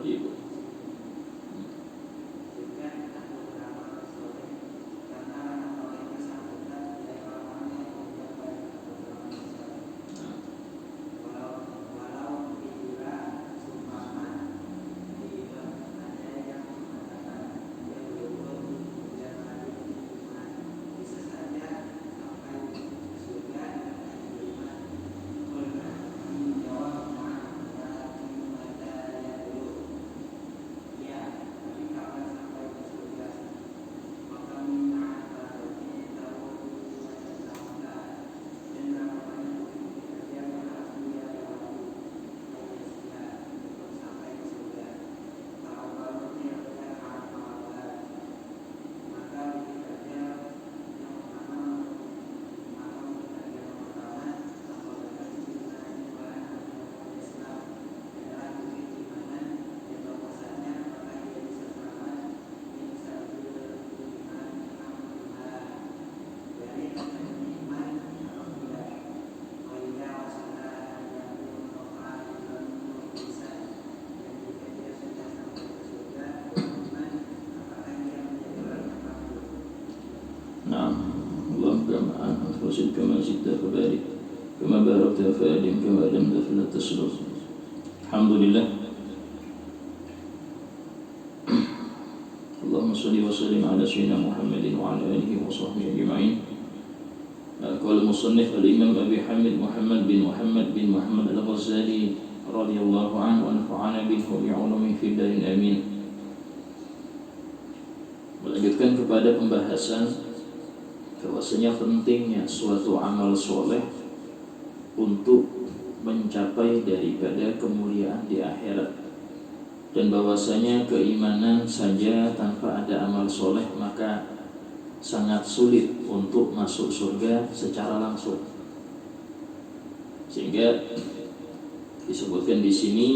Bapak Ibu. كما زدت فبارك كما باركت فأدم كما أدمت فلا تسلط. الحمد لله. اللهم صل وسلم على سيدنا محمد وعلى آله وصحبه أجمعين. قال المصنف الإمام أبي حامد محمد بن محمد الغزالي رضي الله عنه ونفعنا به وبعلومه في الدارين آمين. Melanjutkan kepada pembahasan bahwasanya pentingnya suatu amal soleh untuk mencapai daripada kemuliaan di akhirat, dan bahwasanya keimanan saja tanpa ada amal soleh maka sangat sulit untuk masuk surga secara langsung. Sehingga disebutkan di sini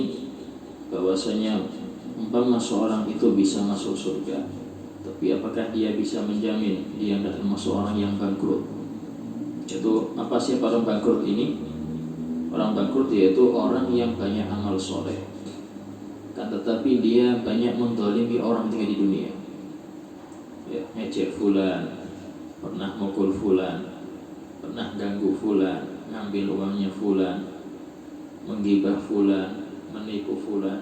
bahwasanya umpama seorang itu bisa masuk surga, tapi apakah dia bisa menjamin dia tidak termasuk orang yang bangkrut? Itu apa siapa orang bangkrut ini? Orang bangkrut yaitu orang yang banyak amal soleh, kan tetapi dia banyak mendolimi orang tinggal di dunia. Ya, ngejek fulan, pernah mukul fulan, pernah ganggu fulan, ngambil uangnya fulan, menggibah fulan, menipu fulan,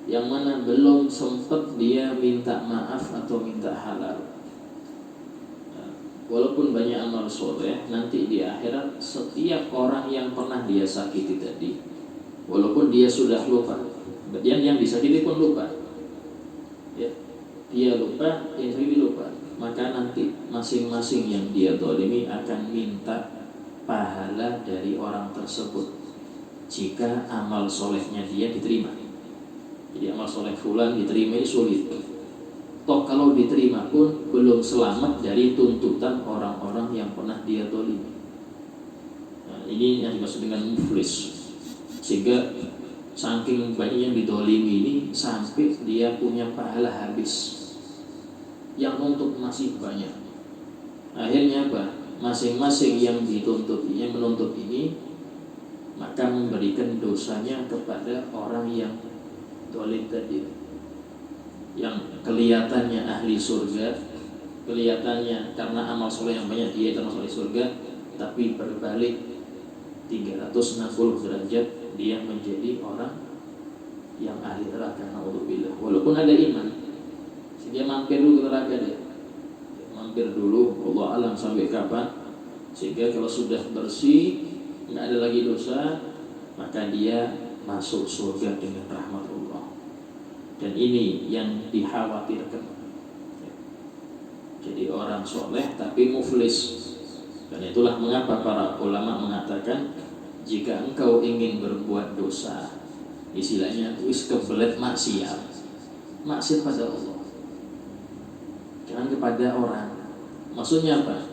yang mana belum sempat dia minta maaf atau minta halal. Walaupun banyak amal soleh, nanti di akhirat setiap orang yang pernah dia sakiti tadi, walaupun dia sudah lupa, yang disakiti pun lupa, ya, dia lupa, yang sakiti lupa, maka nanti masing-masing yang dia zalimi akan minta pahala dari orang tersebut jika amal solehnya dia diterima. Jadi amal soleh fulan diterima ini sulit. Toh kalau diterima pun belum selamat dari tuntutan orang-orang yang pernah dia zalimi. Nah, ini yang dimaksud dengan muflis. Sehingga saking banyak yang didolimi ini sampai dia punya pahala habis, yang nuntut masih banyak. Akhirnya apa? Masing-masing yang dituntut, yang menuntut ini, maka memberikan dosanya kepada orang yang dolim tadi, yang kelihatannya ahli surga, kelihatannya karena amal soleh yang banyak dia termasuk ahli surga, tapi berbalik 360 derajat dia menjadi orang yang ahli neraka. Naudzubillah. Walaupun ada iman, dia mampir dulu ke neraka, dia mampir dulu, Allah alam sampai kapan, sehingga kalau sudah bersih, nggak ada lagi dosa, maka dia masuk surga dengan rahmat Allah. Dan ini yang dikhawatirkan. Jadi orang soleh tapi muflis. Dan itulah mengapa para ulama mengatakan, jika engkau ingin berbuat dosa, istilahnya wis kebelet maksiat pada Allah, jangan kepada orang. Maksudnya apa?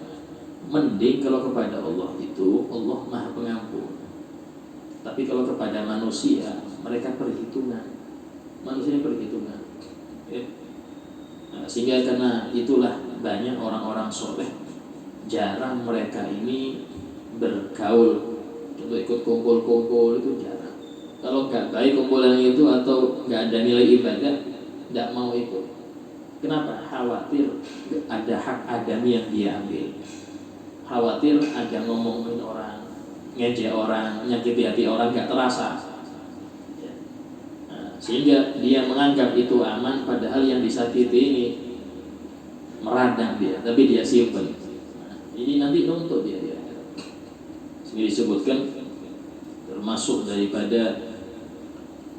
Mending kalau kepada Allah itu Allah Maha Pengampun. Tapi kalau kepada manusia, mereka perhitungan. Manusia perhitungan. Ya. Nah, sehingga karena itulah banyak orang-orang soleh jarang mereka ini bergaul untuk ikut kumpul-kumpul, itu jarang. Kalau nggak baik kumpulan itu atau nggak ada nilai ibadah, nggak mau ikut. Kenapa? Khawatir ada hak adami yang dia ambil. Khawatir ada ngomongin orang, ngejek orang, menyakiti hati orang nggak terasa. Ya. Nah, sehingga dia menganggap itu aman, padahal yang disakiti ini meradang dia, tapi dia simpen. Nah, ini nanti nuntut dia. Ini disebutkan termasuk daripada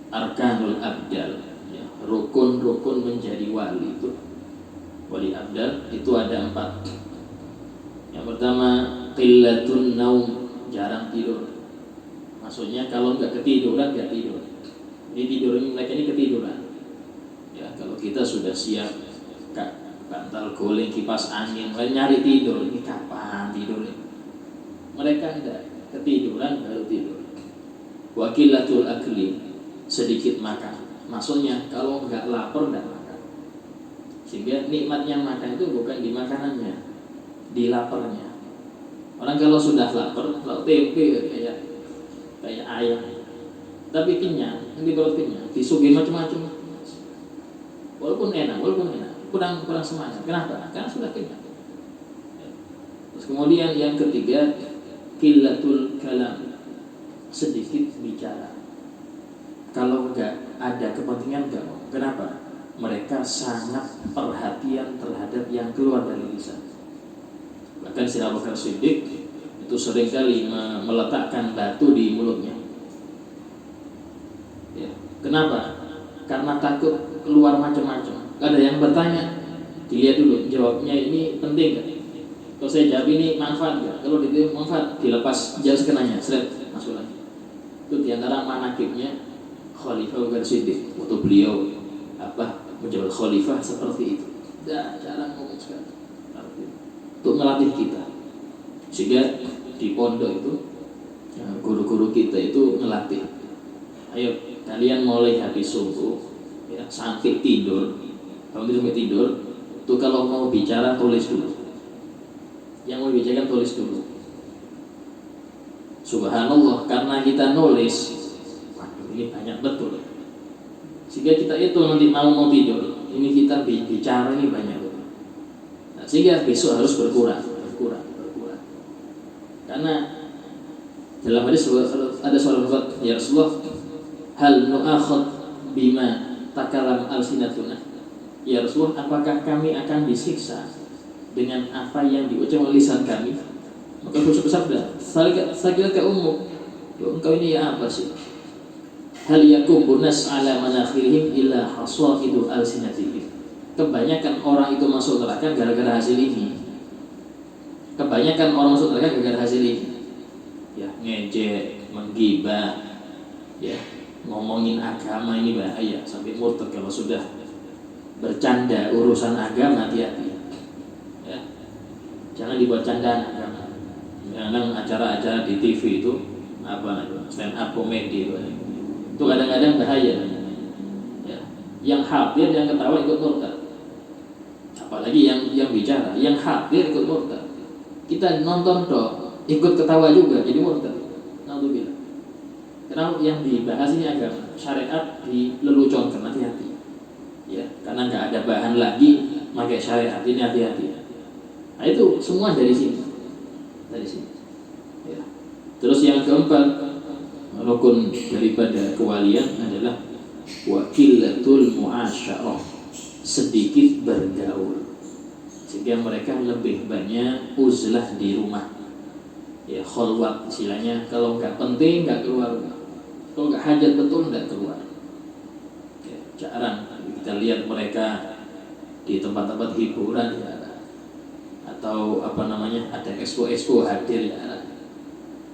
arkanul abdal, ya, rukun-rukun menjadi wali itu. Wali abdal itu ada 4. Yang pertama qillatun naum, jarang tidur. Maksudnya kalau nggak ketiduran nggak tidur. Ini tidur ini mereka ini ketiduran. Ya, kalau kita sudah siap bantal guling, kipas angin, nyari tidur, ini kapan tidur ini? Mereka tidak, ketiduran baru tidur. Wakilatul akli, sedikit makan. Maksudnya kalau nggak lapar nggak makan. Sehingga nikmatnya makan itu bukan di makanannya, di laparnya. Orang kalau sudah lapar, kalau tempe kayak ayam, tapi kenyang, di perut kenyang, disuguhi macam-macam. Walaupun enak, kurang semangat. Kenapa? Karena sudah kenyang. Terus kemudian yang ketiga, qillatul kalam, sedikit bicara. Kalau enggak ada kepentingan enggak mau. Kenapa? Mereka sangat perhatian terhadap yang keluar dari lisan. Bahkan Sayyidina Abu Bakar Siddiq itu seringkali meletakkan batu di mulutnya. Ya. Kenapa? Karena takut keluar macam-macam. Ada yang bertanya, dilihat dulu jawabnya ini penting kan? Kalau saya jawab ini manfaat nggak? Kalau itu manfaat, dilepas jauh sekenanya, seret masuk lagi. Itu diantara manakibnya Khalifah Abu Bakar Siddiq. Waktu beliau menjabat khalifah seperti itu. Jarang ngomong sekali. Untuk melatih kita. Sehingga di pondok itu guru-guru kita itu melatih. Ayo kalian mulai habis subuh, ya, sampai tidur. Kalau sampai tidur, itu kalau mau bicara tulis dulu. Yang mau bicarakan tulis dulu. Subhanallah, karena kita nulis, waduh ini banyak betul. Sehingga kita itu nanti mau tidur, ini kita bicara ini banyak betul. Nah, sehingga besok harus berkurang. Karena dalam hadis ada seorang berkata, ya Rasulullah, hal nu'akhad bima takalam al-sinatuna. Ya Rasulullah, apakah kami akan disiksa dengan apa yang diucapkan oleh lisan kami? Maka Rasul bersabda, sakilaka ummuk, engkau ini ya apa sih? Hal yakubu nas ala manakhirihim illa hasaidu al-sinatihim. Kebanyakan orang itu masuk neraka gara-gara hasil ini. Kebanyakan orang masuk neraka gara-gara hasil ini. Ya, ngejek, menggibah, ya, ngomongin agama ini bahaya sampai murtad kalau sudah bercanda urusan agama, hati-hati. Ya. Jangan dibuat candaan agama. Kadang acara-acara di TV itu stand up komedi itu kadang-kadang bahaya. Ya. Yang hadir yang ketawa ikut murtad. Apalagi yang bicara, yang hadir ikut murtad. Kita nonton toh, ikut ketawa juga jadi murtad. Alhamdulillah. Karena yang dibahas ini agama, syariat dileluconkan, hati-hati. Ya, karena nggak ada bahan lagi pakai syariat ini, hati-hati. Nah itu semua dari sini. Ya. Terus yang keempat, rukun daripada kewalian adalah wakilatul muasyarah, sedikit bergaul, sehingga mereka lebih banyak uzlah di rumah. Ya, khalwat istilahnya, kalau nggak penting nggak keluar, kalau nggak hajat betul nggak keluar. Ya, jarang kita lihat mereka di tempat-tempat hiburan ya, atau ada expo hadir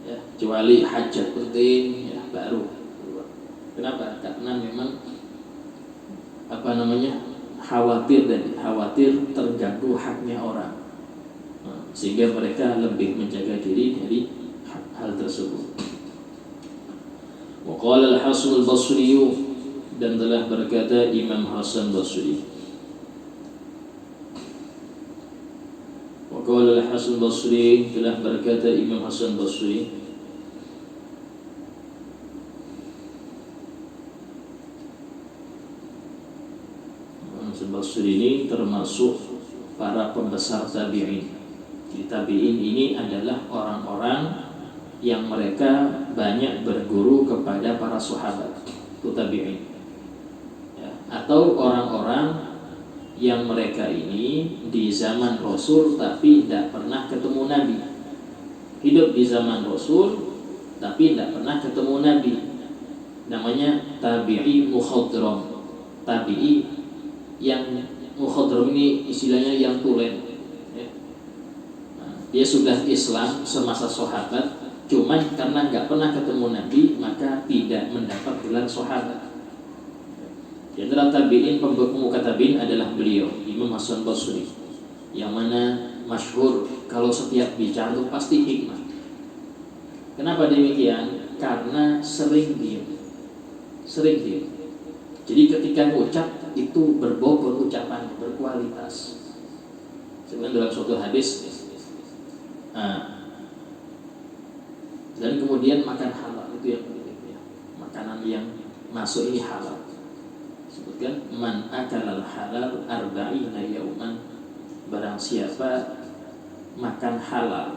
ya, kecuali hajat penting ya baru keluar. Kenapa? Karena memang khawatir terganggu haknya orang, sehingga mereka lebih menjaga diri dari hal tersebut. Wa qala al-Hasan al-Basri, dan telah berkata Imam Hasan Basri. Wa qala al-Hasan al-Basri, telah berkata Imam Hasan Basri, Hasan Basri ini termasuk para pembesar tabi'in. Di tabi'in ini adalah orang-orang yang mereka banyak berguru kepada para sahabat, itu tabi'in. Ya, atau orang-orang yang mereka ini di zaman Rasul tapi tidak pernah ketemu Nabi. Hidup di zaman Rasul tapi tidak pernah ketemu Nabi. Namanya tabi'i mukhadram. Tabi'i yang mukhadram ini istilahnya yang tulen. Ya. Nah, dia sudah Islam semasa sahabat, cuman karena nggak pernah ketemu Nabi maka tidak mendapat gelar sahabat. Di antara tabi'in, pemuka tabi'in adalah beliau Imam Hasan Basri, yang mana masyhur kalau setiap bicara itu pasti hikmah. Kenapa demikian? Karena sering diam. Jadi ketika mengucap itu berbobot ucapan, berkualitas. Sebenarnya dalam suatu hadis, dan kemudian makan halal itu yang penting ya. Makanan yang masuk ini halal. Sebutkan man akalal halal arba'ina yauman, barang siapa makan halal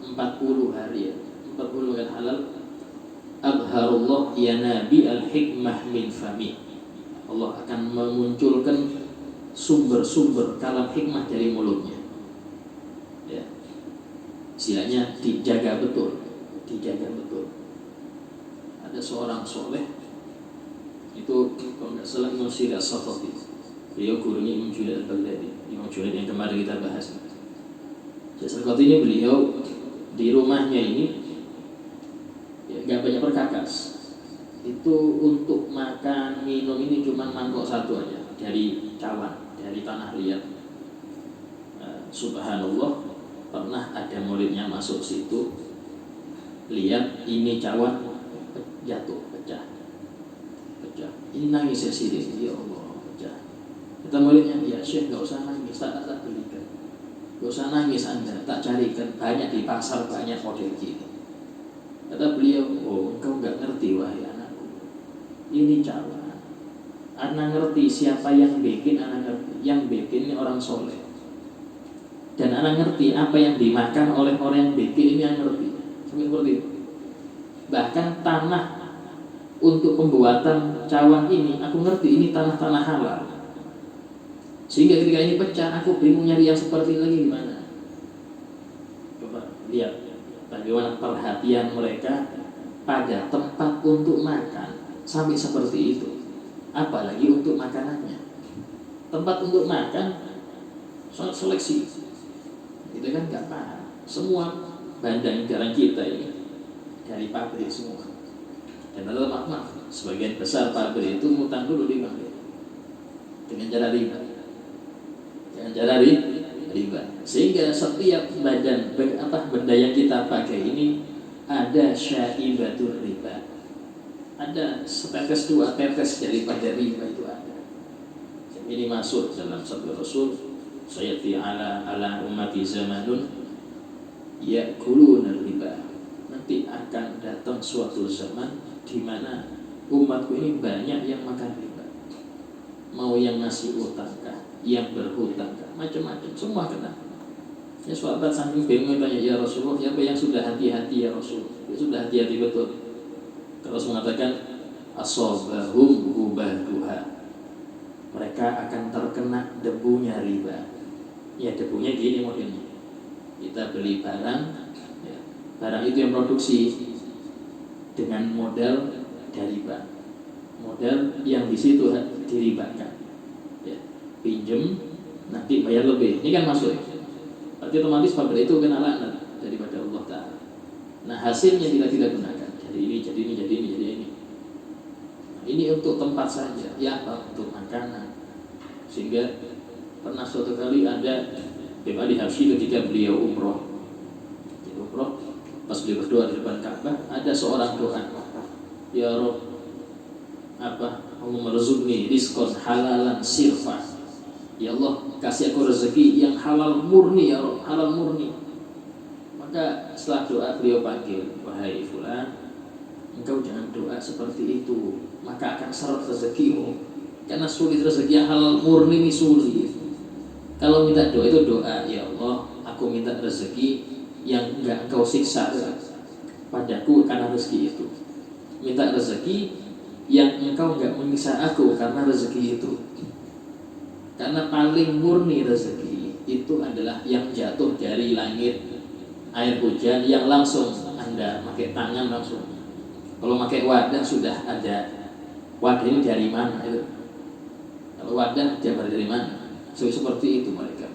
40 hari ya. 40 makan halal, abharullah ya nabi al-hikmah min fami. Allah akan memunculkan sumber-sumber kalam hikmah dari mulutnya. Ya. Istilahnya dijaga betul. Ada seorang soleh itu kalau nggak salah Imam Syirah As-Safavi, beliau gurunya Imam Junaid Al-Baghdadi, Imam Junaid yang kemarin kita bahas. Seperti ini beliau di rumahnya ini ya, nggak banyak perkakas. Itu untuk makan minum ini cuma mangkok satu aja dari cawan, dari tanah liat. Subhanallah, pernah ada muridnya masuk situ, lihat ini cawan jatuh, pecah. Ini nangis ya sini, ya Allah, pecah. Kata muridnya, ya Syekh gak usah nangis, tak belikan. Gak usah nangis Anda, tak carikan, banyak di pasar, banyak model gini. Kata beliau, oh engkau gak ngerti wahai anakku, ini cawan. Anak ngerti siapa yang bikin, anak ngerti. Yang bikin ini orang soleh. Dan anak ngerti apa yang dimakan oleh orang yang bikin ini yang ngerti. Seperti itu. Bahkan tanah untuk pembuatan cawan ini, aku ngerti ini tanah-tanah halal. Sehingga ketika ini pecah, aku bingung nyari yang seperti ini lagi gimana. Coba lihat bagaimana perhatian mereka pada tempat untuk makan sampai seperti itu. Apalagi untuk makanannya. Tempat untuk makan sangat seleksi. Itu kan nggak paham. Semua bandang garam kita ini dari pabrik semua. Dan lalu maaf, sebagian besar pabrik itu ngutang dulu di bank dengan cara riba. Sehingga setiap benda yang kita pakai ini ada syaibatul riba. Ada setetes dua tetes daripada riba itu ada. Ini masuk dalam sabda Rasul, sayati ala ummati zamanun ya'kuluna riba. Nanti akan datang suatu zaman di mana umatku ini banyak yang makan riba. Mau yang ngasih utangkah, yang berhutangkah, macam-macam, semua kena. Ya sahabat saking bingung tanya, ya Rasulullah, siapa yang sudah hati-hati ya Rasul? Ya sudah hati-hati betul. Terus mengatakan asobahum hubaduha, mereka akan terkena debunya riba. Ya debunya gini modelnya. Kita beli barang, ya, barang itu yang produksi dengan modal dari bank, modal yang di situ diribakan, ya, pinjem nanti bayar lebih, ini kan masuk. Berarti otomatis pabrik itu kena laknat daripada Allah Ta'ala. Nah hasilnya tidak gunakan. Jadi ini. Nah, ini untuk tempat saja, ya apa untuk makanan. Sehingga pernah suatu kali ada Imam Ali Habsyi ketika beliau umroh, pas beliau berdoa di depan Ka'bah, ada seorang doa, ya Rabb, Allahumma rzuqni rizqan halalan sirfa. Ya Allah, kasih aku rezeki yang halal murni ya Rabb, halal murni. Maka setelah doa beliau panggil, wahai fulan, engkau jangan doa seperti itu, maka akan seret rezekimu. Karena sulit rezeki yang halal murni ini sulit. Kalau minta doa itu doa, ya Allah, aku minta rezeki yang enggak engkau siksa padaku karena rezeki itu. Minta rezeki yang engkau enggak menyiksa aku karena rezeki itu. Karena paling murni rezeki itu adalah yang jatuh dari langit, air hujan yang langsung Anda pakai tangan langsung. Kalau pakai wadah sudah ada wadah ini dari mana itu. Kalau wadah dia dari mana? So, seperti itu mereka.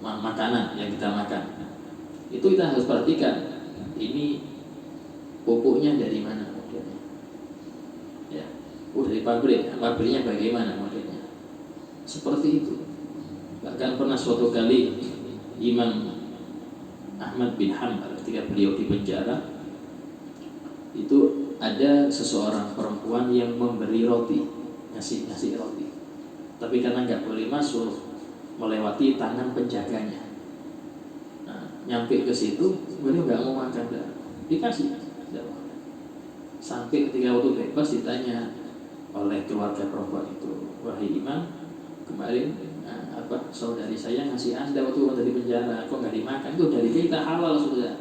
Makanan yang kita makan itu kita harus perhatikan. Ini pupuknya dari mana modelnya? Ya, dari pabrik. Pabriknya bagaimana modelnya? Seperti itu. Bahkan pernah suatu kali Imam Ahmad bin Hanbal ketika beliau di penjara itu ada seseorang perempuan yang memberi roti, ngasih roti. Tapi karena nggak boleh masuk, melewati tangan penjaganya. Nah, nyampe ke situ, beliau nggak mau makan, dikasih. Sampai ketika waktu bebas ditanya oleh keluarga perempuan itu, wahai imam, kemarin saudari saya ngasih Anda waktu dari penjara, kok nggak dimakan? Itu dari kita halal sudah.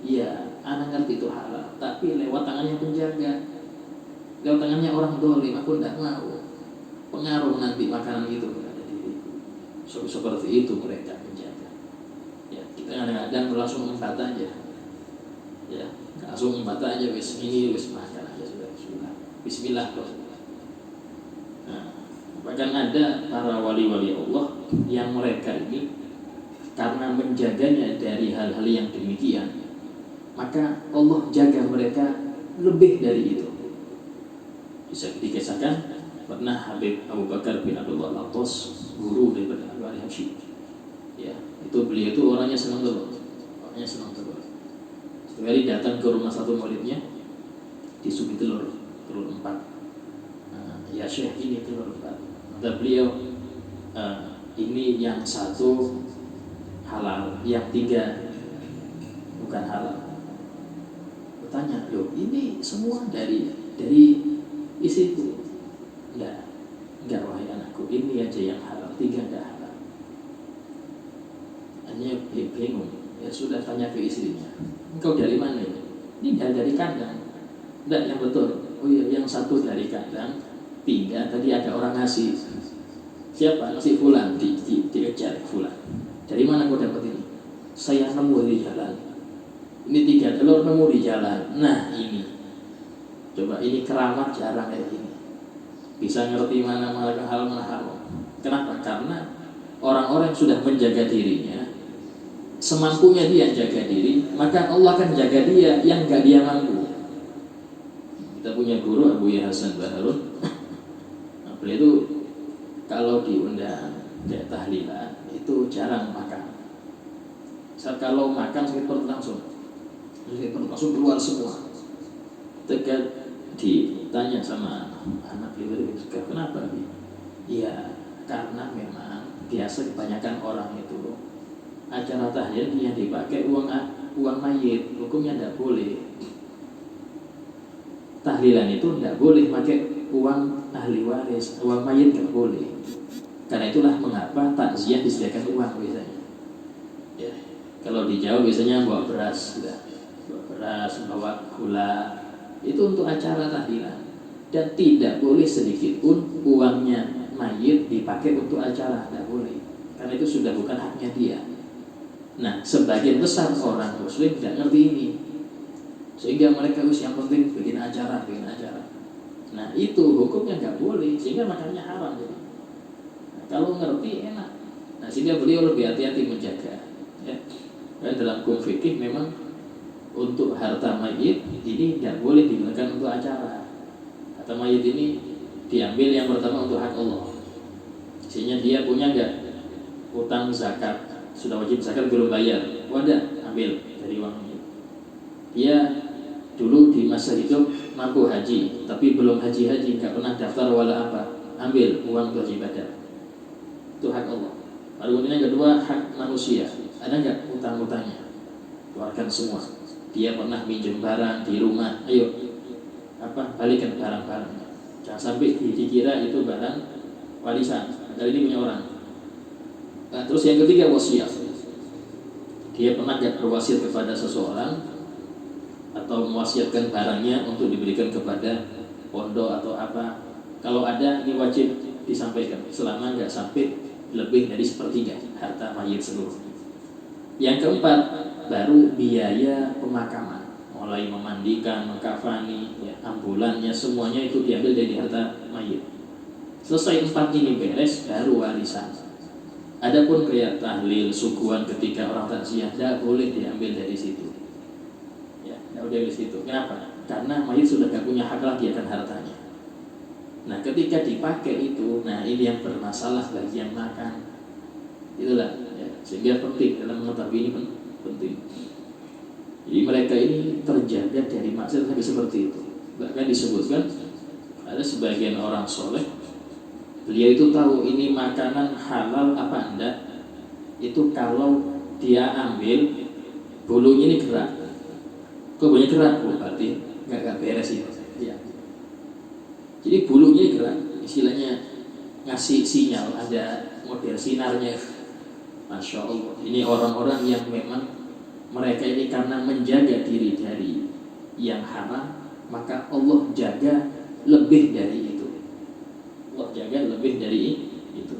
Iya, anak ngerti itu halal, tapi lewat tangannya penjaga, lewat tangannya orang dolim, aku tidak mau. Pengaruh nanti makanan itu berada di diriku. Seperti itu mereka penjaga. Ya, kita kadang-kadang langsung empat aja. Ya, langsung empat aja, wis ini wis makan aja sudah. Bismillah kok. Nah, bahkan ada para wali-wali Allah yang mereka ini karena menjaganya dari hal-hal yang demikian, maka Allah jaga mereka lebih dari itu. Bisa dikisahkan pernah Habib Abu Bakar bin Abdullah Al-Attas, guru daripada Abu Ali Habsyi. Ya, itu beliau itu orangnya senang telur. Sekali datang ke rumah satu muridnya, disuguhi telur 4. Ya Syekh, ini telur 4. Kata beliau, ini yang 1 halal, yang 3 bukan halal. Bertanya, loh ini semua dari isiku? Enggak wahai anakku, ini aja yang halal, 3 enggak halal. Hanya bingung. Ya sudah, tanya ke istrinya, engkau dari mana ini? Ini dari kandang. Enggak, yang betul. Oh iya, yang 1 dari kandang, 3 tadi ada orang ngasih. Siapa? Ngasih fulan, dikejar fulan. Dari mana kau dapat ini? Saya nemu di jalan. Ini 3 telur nemu di jalan. Nah ini, coba ini keramat jarang kayak gini. Bisa ngerti mana halal mana haram. Kenapa? Karena orang-orang yang sudah menjaga dirinya, semampunya dia jaga diri, maka Allah akan jaga dia yang enggak dia mampu. Kita punya guru Abu Hasan Baharun. Nah, beliau itu kalau diundang kayak tahlilan itu jarang makan. Saat kalau makan sakit perut langsung keluar semua. Ketika ditanya sama anak beliau, kenapa? Iya, karena memang biasa kebanyakan orang itu acara tahlil yang dipakai uang mayit, hukumnya tidak boleh. Tahlilan itu tidak boleh pakai uang ahli waris, uang mayit tidak boleh. Karena itulah mengapa takziah disediakan uang biasanya. Ya, kalau di Jawa biasanya bawa beras, bawa gula, itu untuk acara tahlilan. Dan tidak boleh sedikit pun uangnya mayit dipakai untuk acara, tidak boleh. Karena itu sudah bukan haknya dia. Nah, sebagian besar orang muslim tidak ngerti ini, sehingga mereka yang penting bikin acara. Nah, itu hukumnya nggak boleh, sehingga makannya haram. Jadi, nah, kalau ngerti enak. Nah, sehingga beliau lebih hati-hati menjaga. Ya. Dan dalam hukum fikih memang untuk harta mayit ini tidak boleh digunakan untuk acara. Harta mayit ini diambil yang pertama untuk hak Allah. Sehingga dia punya nggak utang zakat, sudah wajib zakat belum bayar, wadah ambil dari uang ini. Dia dulu di masa hidup mampu haji, tapi belum haji, nggak pernah daftar wala apa, ambil uang untuk ibadah. Itu hak Allah. Lalu kemudian yang kedua, hak manusia. Ada nggak utang-utangnya? Keluarkan semua. Dia pernah minjem barang di rumah, ayo balikan barang-barangnya. Jangan sampai dikira itu barang warisan, padahal ini punya orang. Nah, terus yang ketiga wasiat. Dia pernah gak berwasiat kepada seseorang atau mewasiatkan barangnya untuk diberikan kepada pondok atau apa. Kalau ada, ini wajib disampaikan selama nggak sampai lebih dari sepertiga harta mayit seluruh. Yang keempat, baru biaya pemakaman, mulai memandikan, mengkafani, ya, ambulannya, semuanya itu diambil dari harta mayit. Selesai 4 ini beres, baru warisan. Adapun kayak tahlil, sukuan ketika orang takziah, tidak boleh diambil dari situ. Ya, tidak boleh dari situ. Kenapa? Karena mayit sudah tidak punya hak lagi akan hartanya. Nah, ketika dipakai itu, nah ini yang bermasalah bagi yang makan. Itulah, ya, sehingga penting dalam mengetahui ini penting. Jadi mereka ini terjaga dari maksiat sampai seperti itu. Bahkan disebutkan ada sebagian orang soleh, beliau itu tahu ini makanan halal apa enggak. Itu kalau dia ambil bulunya ini gerak. Kok bulunya gerak? Oh, berarti nggak beres itu. Ya. Jadi bulunya gerak, istilahnya ngasih sinyal, ada model sinarnya. Masya Allah. Ini orang-orang yang memang mereka ini karena menjaga diri dari yang haram, maka Allah jaga lebih dari itu. Allah jaga lebih dari itu.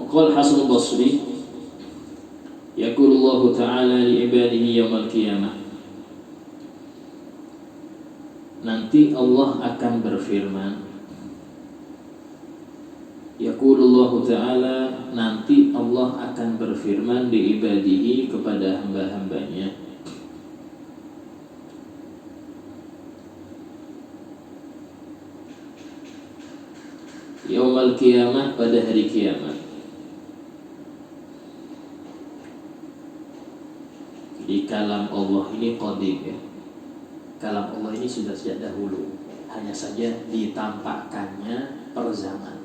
Qala Hasan al-Basri, yaqulullahu ta'ala li ibadihi yaumil qiyamah. Nanti Allah akan berfirman, yaqulullahu ta'ala, nanti Allah akan berfirman di ibadihi kepada hamba-hambanya, yaumul qiyamah, pada hari kiamat. Di kalam Allah ini qadim, ya. Kalam Allah ini sudah sejak dahulu, hanya saja ditampakkannya per zaman.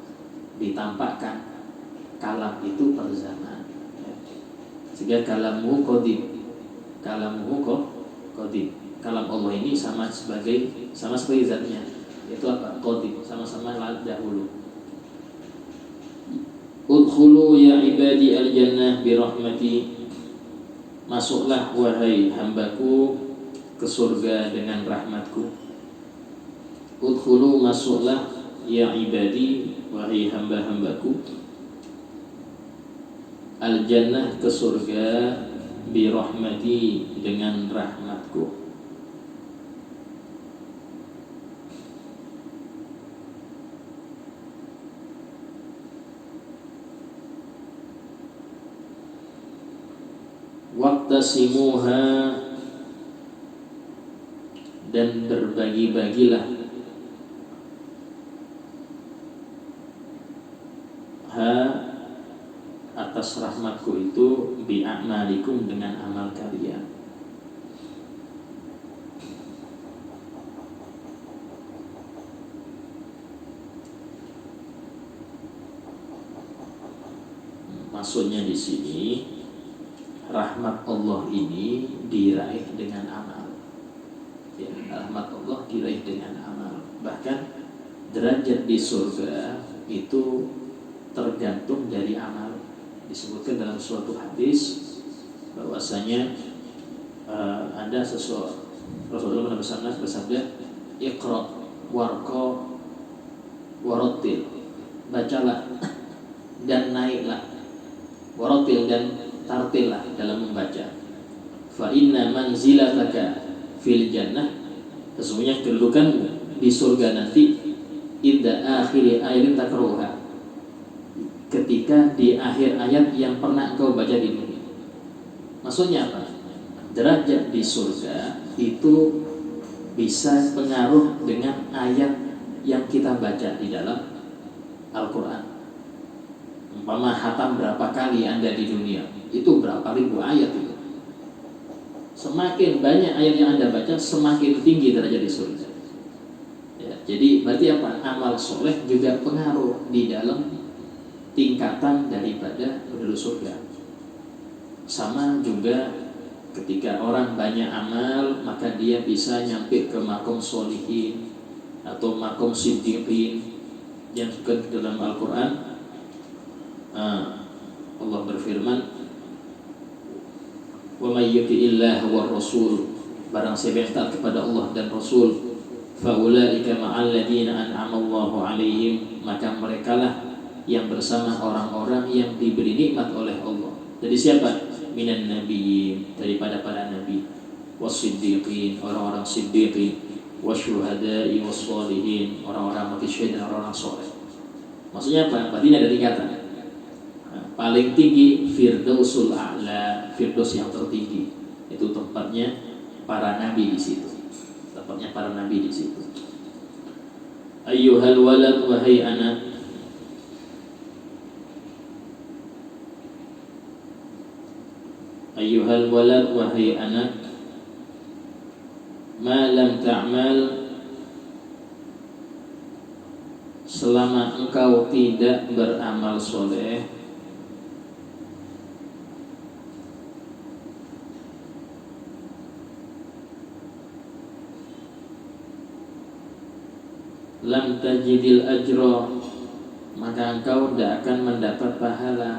Ditampakkan kalam itu per zaman, ya. Sehingga kalammu qadim, kalammu qadim. Kalam Allah ini sama seperti zatnya, yaitu apa? Qadim, sama-sama dahulu. Udkhulu ya ibadi al-jannah birahmati, masuklah wahai hambaku ke surga dengan rahmatku. Udkhulu, masuklah, ya ibadi, wahai hamba-hambaku, al-jannah, ke surga, bi rahmati, dengan rahmatku. Waqtasimuha, dan berbagi-bagilah, ha, atas rahmatku itu, bi'amalikum, dengan amal kalian. Maksudnya di sini, rahmat Allah ini diraih dengan amal. Ya, rahmat Allah diraih dengan amal. Bahkan derajat di surga itu tergantung dari amal. Disebutkan dalam suatu hadis bahwasanya ada sesuatu, Rasulullah bersabda, Iqra warqa warattil, bacalah dan naiklah, warattil, dan tartillah dalam membaca. Fa inna manzilataka fil jannah, sesungguhnya kedudukanmu di surga nanti, inda akhiri ayatin takruha, ketika di akhir ayat yang pernah engkau baca di dunia. Maksudnya apa? Derajat di surga itu bisa pengaruh dengan ayat yang kita baca di dalam Al-Quran. Umpama hatam berapa kali Anda di dunia, itu berapa ribu ayat itu. Semakin banyak ayat yang Anda baca, semakin tinggi derajat di surga. Ya, jadi berarti apa? Amal soleh juga pengaruh di dalam tingkatan daripada penduduk surga. Sama juga ketika orang banyak amal, maka dia bisa nyampe ke makom sholihin, atau makom siddiqin yang juga dalam Al-Quran. Allah berfirman, wa may yuti'illah war rasul, barang siapa yang taat kepada Allah dan Rasul, fa ulaika ma'al ladzina an'ama Allahu 'alaihim, maka merekalah yang bersama orang-orang yang diberi nikmat oleh Allah. Jadi siapa? Minan nabiyyin, daripada para nabi, was-siddiqin, orang-orang siddiqin, wasyuhada'i was-sholihin, orang-orang mati syahid dan orang-orang soleh. Maksudnya apa? Berarti ada tingkatan. Paling tinggi Firdausul A'la, Firdaus yang tertinggi. Itu tempatnya para nabi di situ. Tempatnya para nabi di situ. Ayyuhal walad, wahai anak. Ayyuhal walad, wahai anak. Ma lam ta'mal, selama engkau tidak beramal soleh, lam tajidil ajra, maka engkau tidak akan mendapat pahala.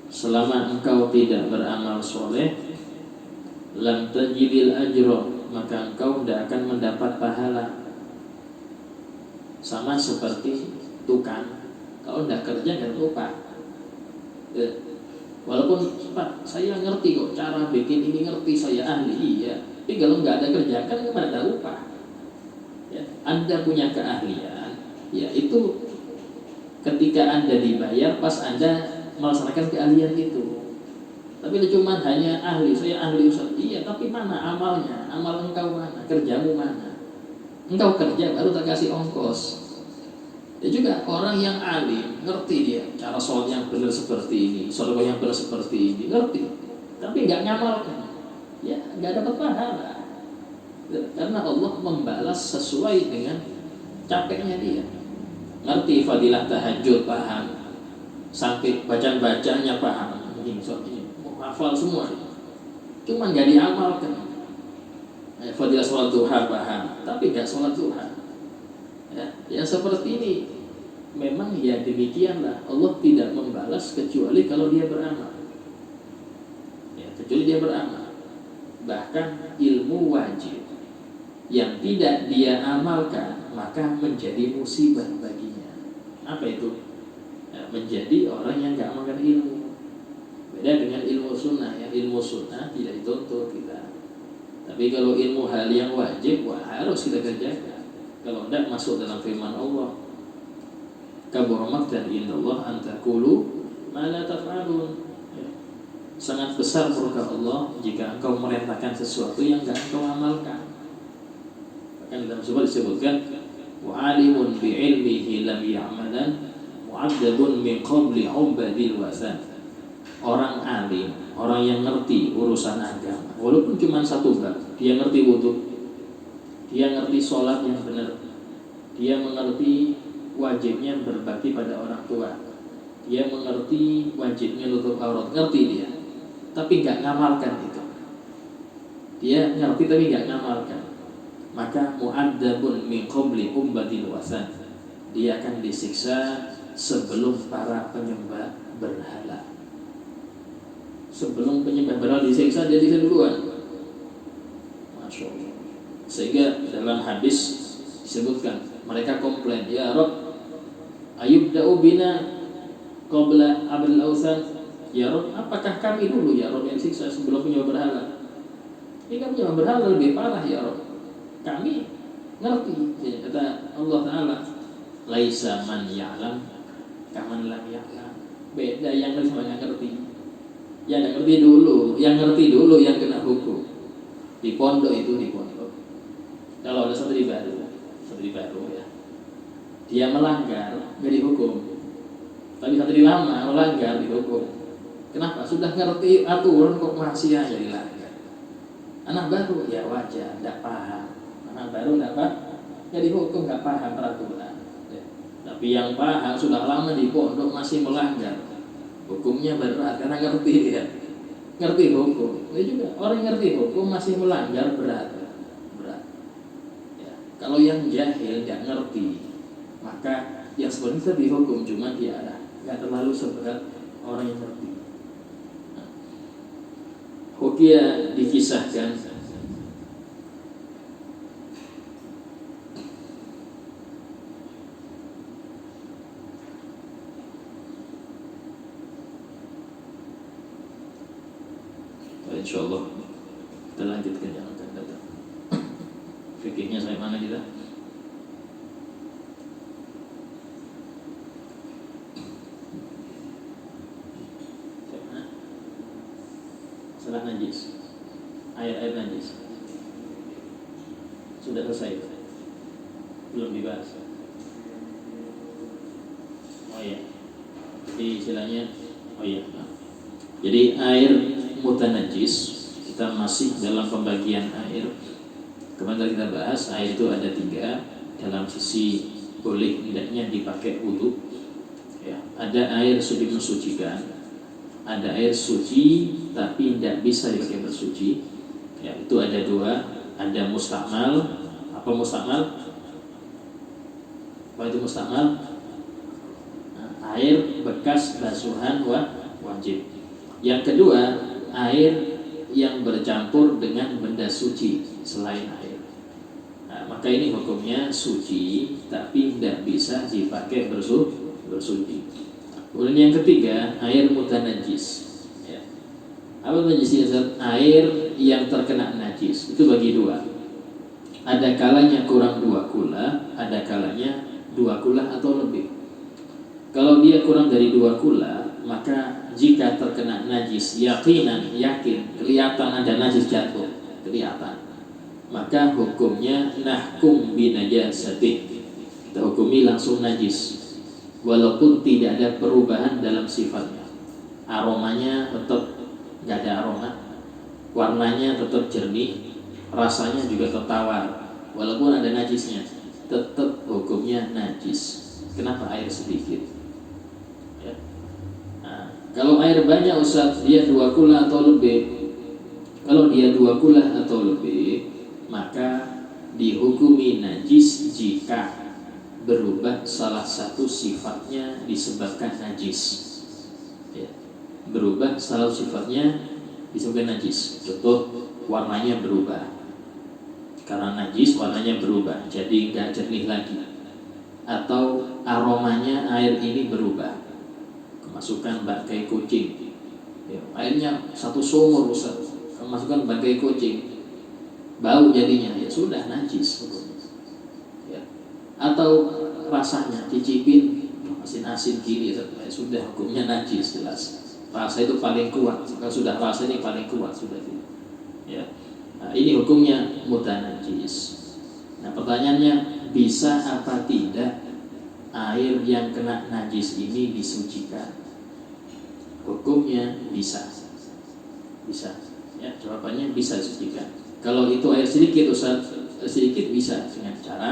Selama engkau tidak beramal soleh, lam tajidil ajra, maka engkau tidak akan mendapat pahala. Sama seperti tukang, kalau tidak kerja kan upah. Walaupun Pak, saya ngerti kok cara bikin ini, ngerti, saya ahli, iya. Tapi kalau nggak ada kerja kan nggak ada upah. Ya, Anda punya keahlian, ya itu ketika Anda dibayar pas Anda melaksanakan keahlian itu. Tapi cuma hanya ahli, saya ahli Ustaz. Iya, tapi mana amalnya? Amal engkau mana? Kerjamu mana? Engkau kerja baru tak kasih ongkos. Ya juga orang yang alim, ngerti dia cara sholat yang benar seperti ini, sholat yang benar seperti ini, ngerti. Tapi nggak ngamalkan. Ya, nggak dapat pahala. Karena Allah membalas sesuai dengan capeknya dia. Ngerti fadilah tahajud, paham. Sampai bacaan-bacanya paham. Ini mau hafal semua. Cuma nggak diamalkan. Fadilah sholat duha paham, tapi nggak sholat duha. Ya, yang seperti ini memang ya demikianlah. Allah tidak membalas kecuali kalau dia beramal. Ya, kecuali dia beramal. Bahkan ilmu wajib yang tidak dia amalkan maka menjadi musibah baginya. Apa itu? Ya, menjadi orang yang nggak amalkan ilmu. Beda dengan ilmu sunnah. Yang ilmu sunnah tidak dituntut kita. Tapi kalau ilmu hal yang wajib, wah harus kita kerjakan. Kalau tidak masuk dalam firman Allah, kabura maqtan indallah an taqulu ma la taf'alun. Sangat besar murka Allah jika engkau merintahkan sesuatu yang enggak engkau amalkan. Bahkan dalam surah disebutkan wa alimun bi ilmihi lam ya'malan mu'addabun min qabli ubadil wasan. Orang alim, orang yang ngerti urusan agama, walaupun cuma satu bab, dia ngerti wudu, dia ngerti sholat yang benar, dia mengerti wajibnya berbakti pada orang tua, dia mengerti wajibnya nutup aurat, ngerti dia. Tapi nggak ngamalkan itu. Dia ngerti tapi nggak ngamalkan. Maka mu'adzabun min qabli ummatil wasan. Dia akan disiksa sebelum para penyembah berhala. Sebelum penyembah berhala disiksa, dia disiksa duluan. Masya Allah. Sehingga dalam hadis disebutkan, mereka komplain, ya Rabb, ayubda'u bina qabla abdul awsan. Ya Rabb, apakah kami dulu ya Rabb yang siksa sebelum penyembah berhala? Ini kan penyembah berhala lebih parah ya Rabb. Kami ngerti, ya, kata Allah Ta'ala, laisa man ya'lam kaman lam ya'lam. Beda yang ngerti sama yang ngerti. Yang ngerti dulu, yang ngerti dulu yang kena hukum. Di pondok itu, di pondok. Kalau ada santri baru ya, dia melanggar nggak dihukum. Tapi santri lama melanggar dihukum. Kenapa? Sudah ngerti aturan kok masih aja dilanggar. Anak baru ya wajar, tidak paham. Anak baru tidak paham, ya dihukum nggak paham peraturan. Ya. Tapi yang paham sudah lama di pondok masih melanggar, hukumnya berat karena ngerti ya. ngerti hukum. Itu juga orang yang ngerti hukum masih melanggar berat. Ya. Kalau yang jahil nggak ngerti, maka yang sebenarnya itu dihukum, cuma dia nggak terlalu seberat orang yang ngerti. Nah, Ruqyah dikisahkan insyaallah kita lanjutkan yang akan datang. Fikihnya sampai mana kita? Masalah najis, air najis sudah selesai, belum dibahas. Oh iya, jadi istilahnya, oh iya. Jadi air mutanajis, kita masih dalam pembagian air. Kemarin kita bahas air itu ada 3 dalam sisi boleh tidaknya dipakai wudhu. Ya, ada air suci mensucikan, ada air suci tapi tidak bisa dipakai bersuci. Ya, itu ada 2, ada mustakmal. Apa mustakmal? Apa itu mustakmal? Nah, air bekas basuhan wajib. Yang kedua, air yang bercampur dengan benda suci selain air. Nah, maka ini hukumnya suci tapi tidak bisa dipakai bersuci. Kemudian yang ketiga, air mutanajis. Ya. Apa najis? Air yang terkena najis itu bagi 2. Ada kalanya kurang 2 kula, ada kalanya 2 kula atau lebih. Kalau dia kurang dari 2 kula, maka jika terkena najis yakinan, yakin, kelihatan ada najis jatuh, kelihatan, maka hukumnya nahkum binajasati, kita hukumi langsung najis, walaupun tidak ada perubahan dalam sifatnya. Aromanya tetap nggak ada aroma, warnanya tetap jernih, rasanya juga tetap tawar, walaupun ada najisnya, tetap hukumnya najis. Kenapa air sedikit? Ya. Nah, kalau air banyak Ustaz, dia 2 kula atau lebih. Kalau dia 2 kula atau lebih, maka dihukumi najis jika berubah salah satu sifatnya disebabkan najis. Ya. Berubah salah sifatnya disebabkan najis. Contoh, warnanya berubah. Karena najis warnanya berubah, jadi nggak jernih lagi. Atau aromanya air ini berubah, kemasukan bangkai kucing. Ya, airnya 1 sumur Ustaz, kemasukan bangkai kucing, bau jadinya, ya sudah najis. Ya. Atau rasanya cicipin asin-asin gini, ya sudah hukumnya najis jelas. Rasa itu paling kuat, kalau sudah rasa ini paling kuat sudah. Ya. Nah, ini hukumnya mutanajis. Nah, pertanyaannya, bisa apa tidak air yang kena najis ini disucikan? Hukumnya bisa. Bisa. Ya, jawabannya bisa disucikan. Kalau itu air sedikit Ustaz, sedikit bisa dengan cara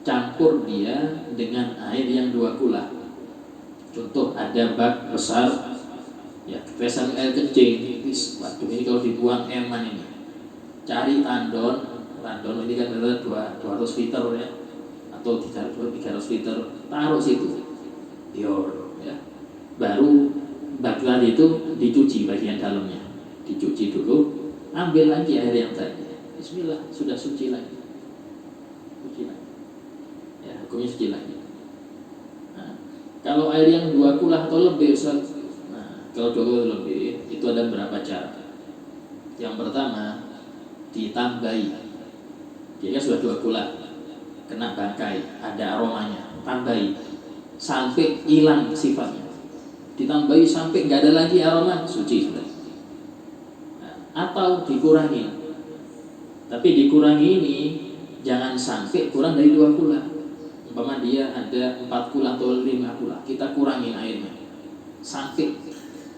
campur dia dengan air yang 2 kula. Contoh, ada bak besar, ya, kepesan air kencing. Waduh, ini kalau dibuang eman ini. Cari tandon ini kan ada 200 liter ya, atau 300 liter, taruh situ, ya. Baru bak tadi itu dicuci bagian dalamnya, dicuci dulu, ambil lagi air yang tadi, bismillah, sudah suci lagi, ya, hukumnya suci lagi. Nah, kalau air yang 2 kula atau lebih Ustaz, nah, kalau 2 kula lebih itu ada berapa cara. Yang pertama, ditambahi. Dia sudah 2 kula, kena bangkai, ada aromanya, tambahi sampai hilang sifatnya. Ditambahi sampai nggak ada lagi aroma, suci sudah. Nah, atau dikurangi. Tapi dikurangi ini jangan sampai kurang dari 2 kula. Umpama dia ada 4 kula atau 5 kula, kita kurangin airnya sampai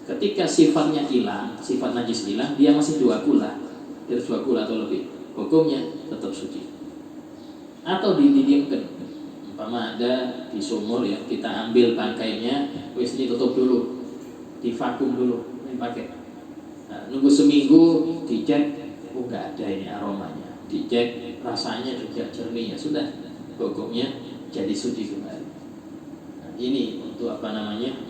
ketika sifatnya hilang, sifat najis hilang, dia masih 2 kula. Dari 2 kula atau lebih, hukumnya tetap suci. Atau didiamkan, umpama ada di sumur ya, kita ambil bangkainya, wis ini tutup dulu, divakum dulu, ini pakai. nunggu seminggu dicek, oh nggak ada ini aromanya, dicek rasanya juga jernih, ya sudah, hukumnya jadi suci kembali. Nah, ini untuk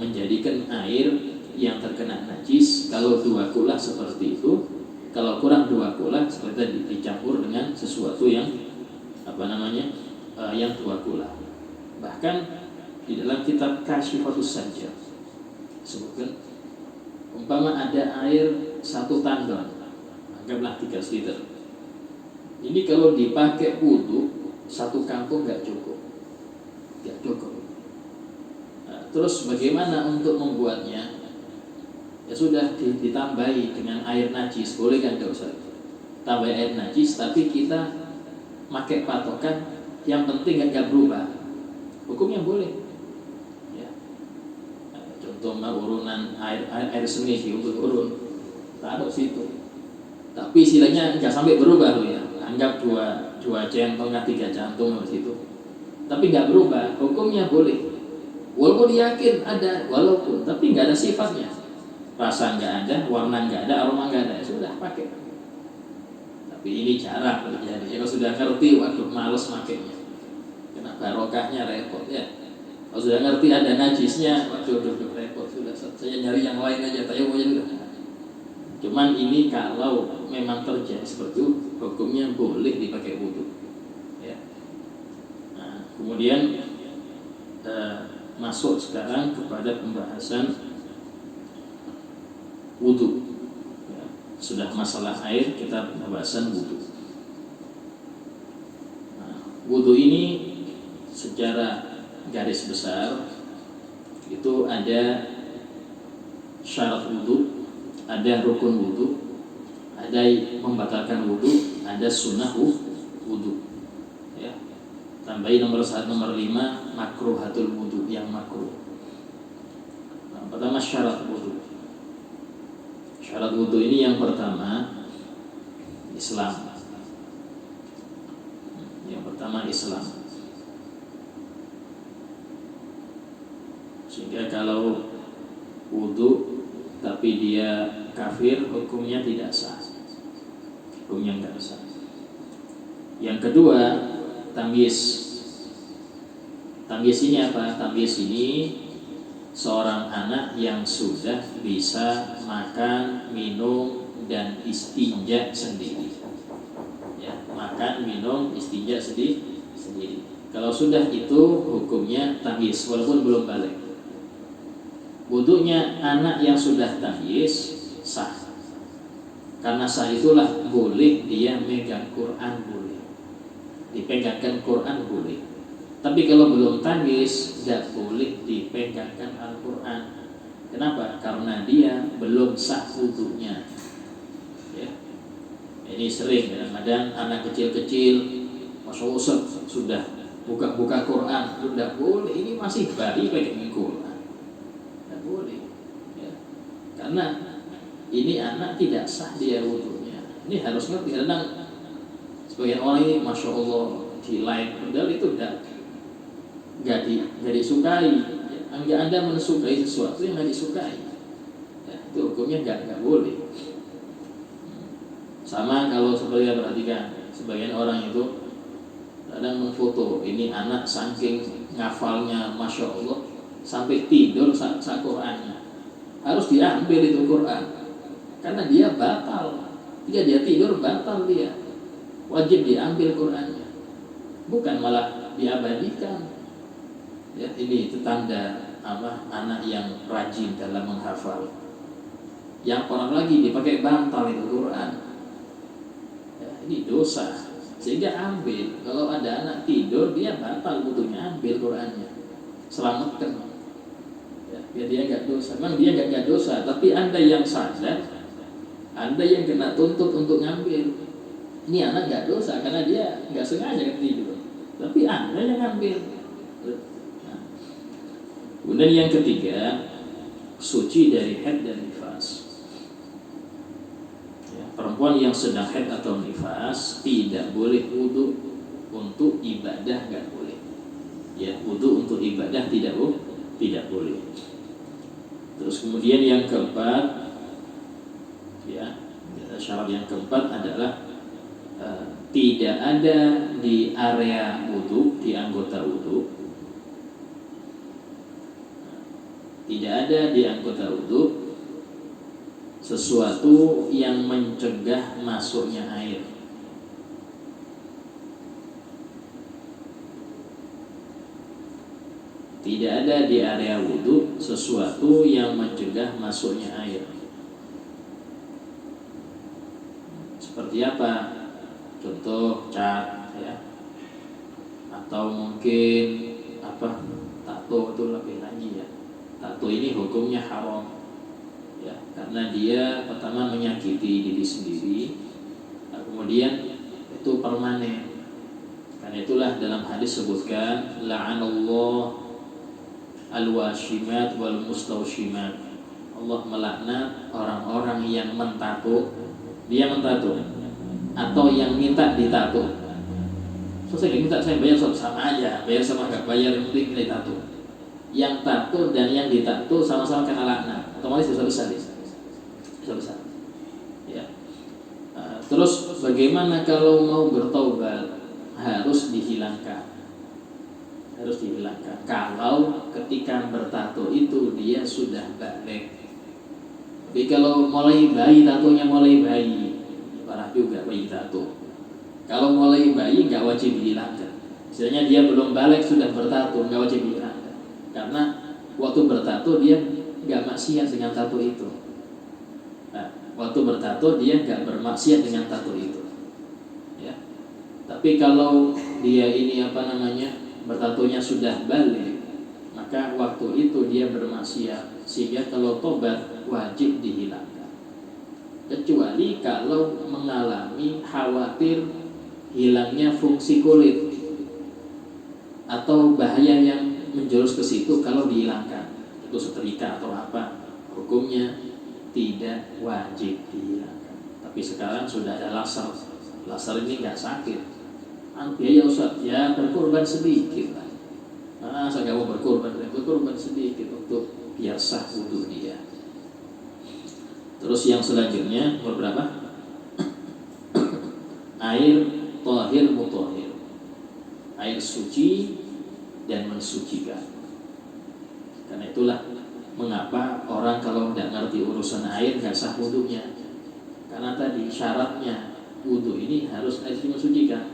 menjadikan air yang terkena najis, kalau 2 kula seperti itu, kalau kurang 2 kula seperti tadi dicampur dengan sesuatu yang yang 2 kula. Bahkan di dalam kitab Kasyifatus Sajjad sebutkan, umpama ada air 1 tandon, anggaplah 3 liter. Ini kalau dipakai wudu 1 kampung nggak cukup. Nah, terus bagaimana untuk membuatnya? Ya sudah, ditambahi dengan air najis, boleh kan nggak usah? Tambah air najis, tapi kita pakai patokan yang penting nggak berubah, hukumnya boleh. Ya. Nah, contohnya urunan air seni urun, taruh situ. Tapi istilahnya nggak sampai berubah loh ya. Anggap 2 centong, 3 cantung di situ. Tapi nggak berubah, hukumnya boleh. Walaupun yakin ada, tapi nggak ada sifatnya. Rasa nggak ada, warna nggak ada, aroma nggak ada, sudah pakai. Tapi ini cara terjadi. Kalau sudah ngerti, waduh males makainya. Kena barokahnya repot ya. Kalau sudah ngerti ada najisnya, waduh repot sudah. Saya nyari yang lain aja, saya mau juga. Cuman ini kalau memang terjadi seperti itu, hukumnya boleh dipakai wudu. Ya. Nah, kemudian masuk sekarang kepada pembahasan wudu. Ya, sudah masalah air, kita pembahasan wudu. Nah, wudu ini secara garis besar itu ada syarat wudu, ada rukun wudu, ada membatalkan wudu, ada sunnah wudu. Ya. Tambahin nomor 1, nomor 5 makruhatul wudu, yang makruh. Nah, pertama syarat wudu. Syarat wudu ini yang pertama Islam. Yang pertama Islam. Sehingga kalau wudu tapi dia kafir, hukumnya tidak sah. Hukumnya tidak sah. Yang kedua, tamyiz. Tamyiz ini apa? Tamyiz ini seorang anak yang sudah bisa makan, minum, dan istinja sendiri. Ya, makan, minum, istinja sendiri. Kalau sudah itu hukumnya tamyiz, walaupun belum balik. Wudunya anak yang sudah tamyiz sah. Karena sah itulah boleh dia megang Quran, boleh dipegangkan Quran, boleh. Tapi kalau belum tamyiz, tidak boleh dipegangkan Al-Quran. Kenapa? Karena dia belum sah wudunya. Ya. Ini sering kadang-kadang anak kecil-kecil, Masya Allah sudah buka-buka Quran, sudah boleh. Ini masih bayi pegang Quran, tidak boleh. Ya. Karena ini anak tidak sah dia wudunya. Ini harus ngerti. Kadang sebagian orang ini Masya Allah di like, padahal itu nggak disukai. Anda mensukai sesuatu yang nggak disukai, ya, itu hukumnya nggak boleh. Sama kalau seperti yang perhatikan, sebagian orang itu kadang memfoto ini anak saking ngafalnya Masya Allah sampai tidur saat Qurannya, harus diambil itu Quran karena dia batal. Dia tidur batal, dia wajib diambil Qurannya, bukan malah diabadikan. Ya, ini itu tanda anak yang rajin dalam menghafal. Yang orang lagi dipakai bantal itu Quran. Ya, ini dosa. Sehingga ambil. Kalau ada anak tidur, dia batal wudunya, ambil Qurannya, selamatkan. Ya, biar dia nggak dosa. Memang dia nggak dosa, tapi Anda yang sadar, Anda yang kena tuntut untuk ngambil. Ini anak nggak dosa karena dia nggak sengaja tidur, tapi Anda yang ngambil. Kemudian yang ketiga, suci dari haid dan nifas. Ya, perempuan yang sedang haid atau nifas tidak boleh wudu untuk ibadah, nggak boleh. Ya, wudu untuk ibadah tidak boleh. Terus kemudian yang keempat, ya, Syarat yang keempat adalah tidak ada di area wudu, di anggota wudu, tidak ada di anggota wudu sesuatu yang mencegah masuknya air. Tidak ada di area wudu sesuatu yang mencegah masuknya air. Seperti apa? Contoh cat, ya, atau mungkin tato itu lebih lagi ya. Tato ini hukumnya haram, ya, karena dia pertama menyakiti diri sendiri, kemudian itu permanen. Karena itulah dalam hadis sebutkan la'anallah al-washimat wal mustawshimat. Allah melaknat orang-orang yang mentato, dia mentato, atau yang minta ditato. So, saya minta, saya bayar sama aja, bayar sama gak bayar, yang penting kita tato. Yang tato dan yang ditato sama-sama kena laknat, otomatis dosa besar, dosa besar. Ya. Terus bagaimana kalau mau bertaubat? Harus dihilangkan. Harus dihilangkan. Kalau ketika bertato itu dia sudah balik. Tapi kalau mulai bayi, tatonya mulai bayi, parah juga bayi tato. Kalau mulai bayi nggak wajib dihilangkan. Misalnya dia belum balik sudah bertato, nggak wajib dihilangkan. Karena waktu bertato dia nggak maksiat dengan tato itu. Nah, waktu bertato dia nggak bermaksiat dengan tato itu. Ya. Tapi kalau dia ini bertatonya sudah balik, maka waktu itu dia bermaksiat, sehingga kalau tobat wajib dihilangkan. Kecuali kalau mengalami khawatir hilangnya fungsi kulit atau bahaya yang menjurus ke situ, kalau dihilangkan itu setrika atau apa, hukumnya tidak wajib dihilangkan. Tapi sekarang sudah ada laser. Laser ini nggak sakit. Biaya Ustaz, ya berkorban sedikit lah. Saya nggak mau berkorban sedikit untuk biar sah wudu dia. Terus yang selanjutnya berapa? Air tahir mutahhir, air suci dan mensucikan. Karena itulah mengapa orang kalau tidak ngerti urusan air nggak sah wudunya. Karena tadi syaratnya wudu ini harus air mensucikan.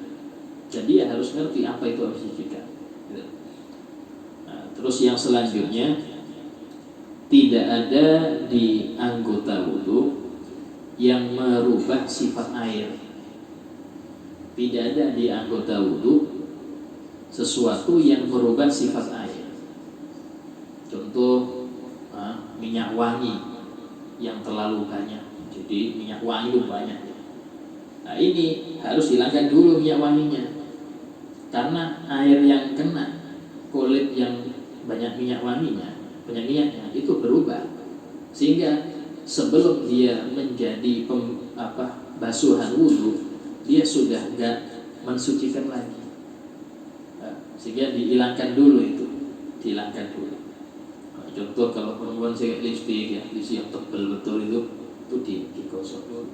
Jadi ya harus ngerti apa itu mensucikan. Nah, terus yang selanjutnya, tidak ada di anggota wudu yang merubah sifat air. Tidak ada di anggota wudu sesuatu yang merubah sifat air. Contoh minyak wangi yang terlalu banyak. Jadi minyak wangi itu banyak. Nah, ini harus hilangkan dulu minyak wanginya. Karena air yang kena kulit yang banyak minyak wanginya, banyak minyaknya itu berubah, sehingga sebelum dia menjadi basuhan wudu, dia sudah enggak mensucikan lagi. Sehingga dihilangkan dulu itu, dihilangkan dulu. Contoh kalau perempuan pakai lipstik ya, lipstik yang tebal betul itu digosok dulu.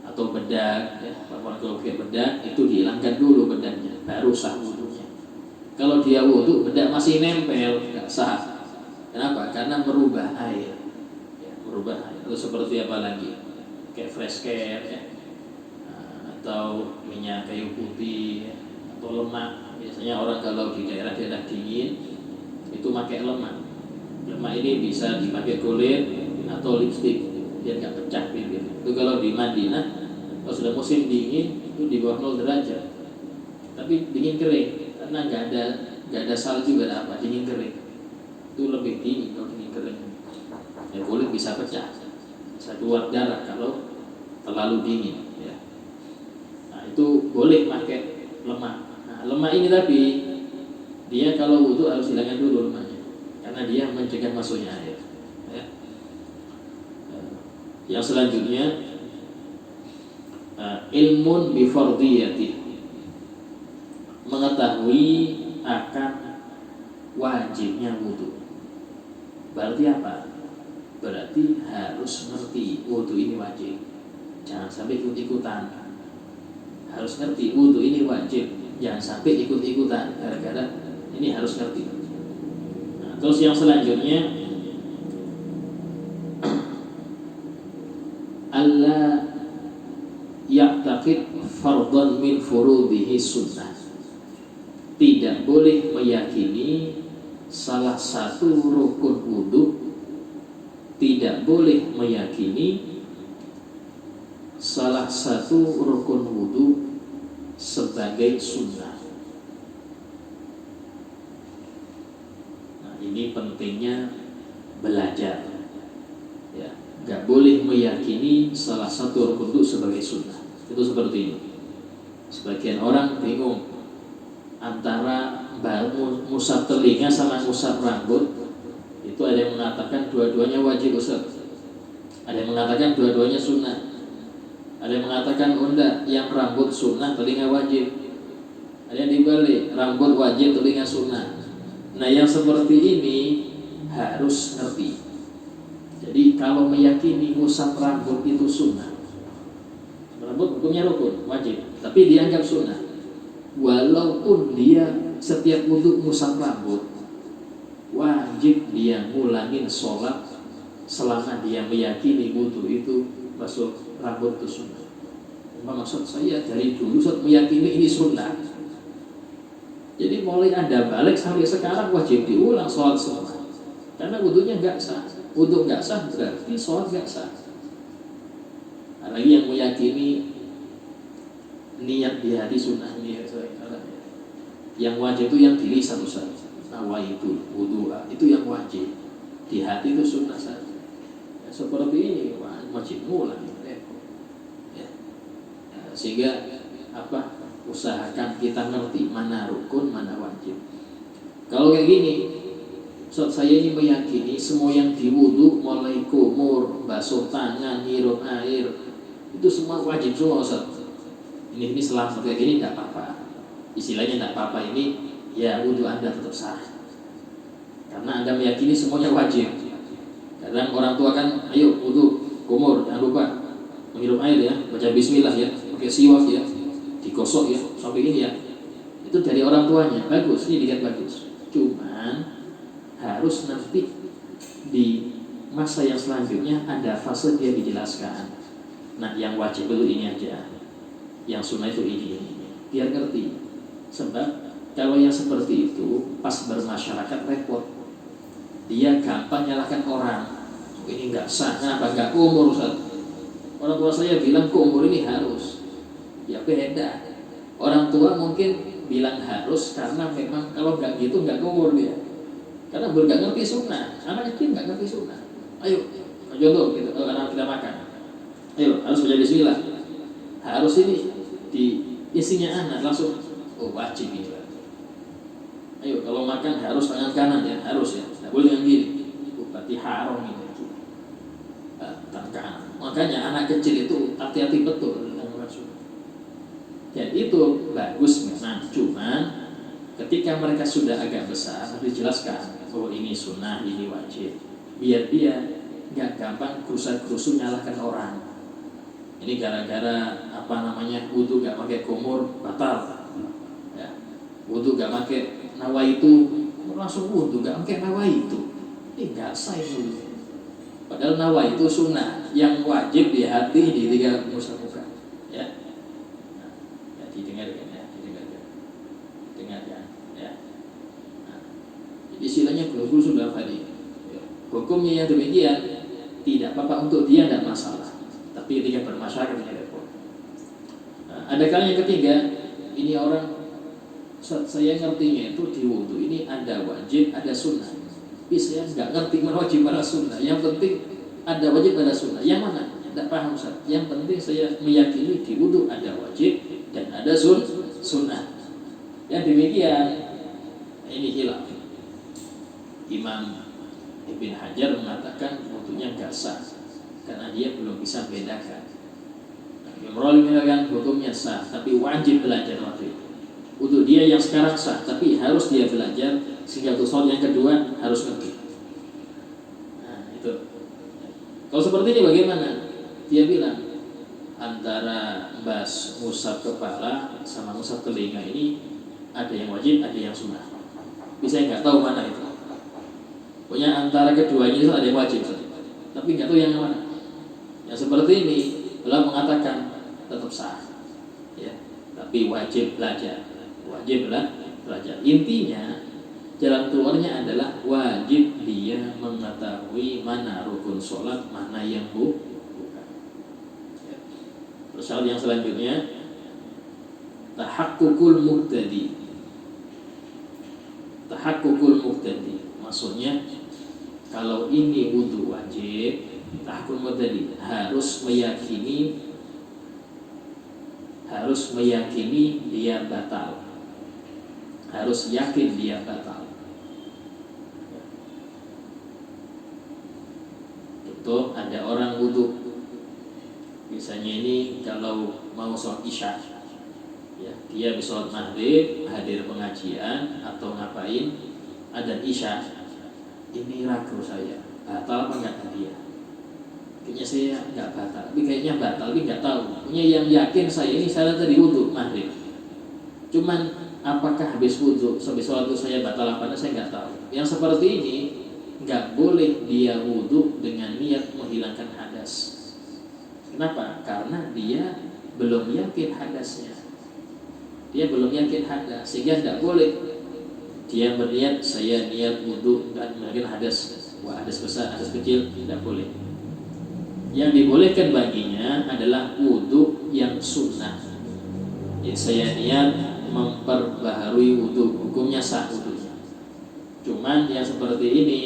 Atau bedak ya, kalau pakai bedak itu dihilangkan dulu bedaknya, baru sah wudunya. Kalau dia wudu bedak masih nempel, nggak sah. Kenapa? Karena merubah air, ya, merubah air. Itu seperti apa lagi? Kayak fresh care ya, atau minyak kayu putih ya, atau lemak. Biasanya orang kalau di daerah-daerah dingin itu pakai lemak. Lemak ini bisa dipakai kulit atau lipstik biar nggak pecah bibir. Itu kalau di Madinah, kalau sudah musim dingin itu di bawah 0 derajat, tapi dingin kering karena nggak ada salju, nggak ada apa, dingin kering. Itu lebih dingin kalau dingin kering. Ya kulit bisa pecah, bisa keluar darah kalau terlalu dingin. Ya. Nah itu boleh pakai lemak. Nah lemak ini tapi dia kalau wudu harus hilangkan dulu lemaknya, karena dia mencegah masuknya air. Ya. Yang selanjutnya ilmun bifardiyati, mengetahui akan wajibnya wudu. Berarti apa? Berarti harus ngerti wudu ini wajib. Jangan sampai ikut-ikutan. Harus ngerti wudu ini wajib. Jangan sampai ikut-ikutan gara-gara ini harus ngerti. Nah, terus yang selanjutnya alla ya'taqid fardhan min furudihi sunnah. Tidak boleh meyakini salah satu rukun wudu, tidak boleh meyakini salah satu rukun wudu sebagai sunnah. Nah, ini pentingnya belajar. Ya, nggak boleh meyakini salah satu rukun wudu sebagai sunnah. Itu seperti ini. Sebagian orang bingung antara ngusap telinga sama ngusap rambut. Itu ada yang mengatakan dua-duanya wajib Ustaz. Ada yang mengatakan dua-duanya sunnah. Ada yang mengatakan enggak, yang rambut sunnah, telinga wajib. Ada yang dibalik, rambut wajib, telinga sunnah. Nah, yang seperti ini harus ngerti. Jadi kalau meyakini ngusap rambut itu sunnah, rambut hukumnya rukun, wajib, tapi dianggap sunnah. Walaupun dia setiap wudu ngusap rambut, wajib dia ngulangin sholat selama dia meyakini wudu itu masuk rambut itu sunnah. Maksud saya dari dulu saya meyakini ini sunnah. Jadi mulai Anda balik sampai sekarang wajib diulang sholat sunnah. Karena wudunya nggak sah. Wudu nggak sah berarti sholat nggak sah. Apalagi yang meyakini niat di hati sunnah ini, yang wajib itu yang di lisan Ustaz. Nawaitul wudu itu yang wajib. Di hati itu sunnah saja. Ya, seperti ini wajib ngulang. Ya. Sehingga usahakan kita ngerti mana rukun, mana wajib. Kalau kayak gini, Ustaz, saya ini meyakini semua yang diwudu mulai kumur, basuh tangan, nyirum air itu semua wajib semua Ustaz. Ini selama kayak gini tidak apa-apa. Istilahnya tidak apa-apa, ini ya wudu Anda tetap sah. Karena Anda meyakini semuanya wajib. Kadang orang tua kan, ayo wudu, kumur, jangan lupa menghirup air ya, baca bismillah ya, pakai siwak ya, digosok ya, sampai ini ya. Itu dari orang tuanya, bagus, ini dilihat bagus. Cuman harus nanti di masa yang selanjutnya ada fase dia dijelaskan. Nah, yang wajib itu ini aja, yang sunnah itu ini, biar ngerti. Sebab kalau yang seperti itu pas bermasyarakat repot, dia gampang nyalahkan orang. Ini nggak sah, apa nggak umur Ustaz? Orang tua saya bilang ke umur ini harus. Ya beda. Orang tua mungkin bilang harus karena memang kalau nggak gitu nggak umur dia. Karena nggak ngerti sunnah. Anak kecil nggak ngerti sunnah. Ayo, contoh gitu, anak kita makan. Ayo, harus baca bismillah. Harus ini di isinya anak langsung wajib ini. Ayo, kalau makan harus tangan kanan ya, harus ya. Nggak boleh yang gini. Berarti haram ini. Tangan kanan. Makanya anak kecil itu hati-hati betul dengan sunnah. Dan itu bagus memang. Cuman ketika mereka sudah agak besar, dijelaskan, oh ini sunnah, ini wajib. Biar dia nggak gampang kerusak-kerusuk nyalahkan orang. Ini gara-gara wudu nggak pakai kumur batal. Ya. Wudu nggak pakai nawaitu, langsung wudu nggak pakai nawaitu. Ini nggak sah wudu. Padahal nawaitu sunnah, yang wajib di hati di tiga muka. Ya. Nah, ya didengarkan ya, dengarkan ya. Nah, istilahnya guru sudah tadi. Hukumnya yang demikian tidak apa-apa untuk dia, tidak masalah. Tapi ketika bermasyarakat ini repot. Nah, ada kali yang ketiga, ini orang saya ngertinya itu di wudu ini ada wajib, ada sunnah. Tapi saya nggak ngerti mana wajib mana sunnah. Yang penting ada wajib, ada sunnah. Yang mana? Tidak paham Ustaz. Yang penting saya meyakini di wudu ada wajib dan ada sunnah. Yang demikian ini hilang. Imam Ibn Hajar mengatakan wudunya nggak sah karena dia belum bisa bedakan. Imam Rawi mengatakan hukumnya sah tapi wajib belajar waktu itu. Wudu dia yang sekarang sah tapi harus dia belajar sehingga untuk sholat yang kedua harus ngerti. Nah itu. Kalau seperti ini bagaimana? Dia bilang antara ngusap kepala sama ngusap telinga ini ada yang wajib, ada yang sunnah. Bisa nggak tahu mana itu. Pokoknya antara keduanya itu ada yang wajib, tapi nggak tahu yang mana. Yang seperti ini, beliau mengatakan tetap sah, ya. Tapi wajib belajar, Intinya jalan keluarnya adalah wajib dia mengetahui mana rukun sholat, mana yang bukan. Syarat yang selanjutnya tahakkukul muqtadi. Maksudnya kalau ini wudu wajib, tahakkukul muqtadi harus meyakini dia batal. Harus yakin dia batal. Itu ada orang wudu. Misalnya ini kalau mau sholat isya, ya, dia bisa sholat maghrib, hadir pengajian atau ngapain, ada isya, ini ragu saya, batal apa enggak dia? Kayaknya saya enggak batal, tapi kayaknya batal, tapi enggak tahu. Punya yang yakin saya ini saya tadi wudu maghrib, cuman apakah habis wudu, habis sholat itu saya batal apa enggak, saya enggak tahu. Yang seperti ini enggak boleh dia wudu dengan niat menghilangkan hadas. Kenapa? Karena dia belum yakin hadasnya. Sehingga tidak boleh dia berniat saya niat wudu dan mungkin hadas besar, hadas kecil, tidak boleh. Yang dibolehkan baginya adalah wudu yang sunnah. Jadi saya niat memperbaharui wudu, hukumnya sah wudunya. Cuman yang seperti ini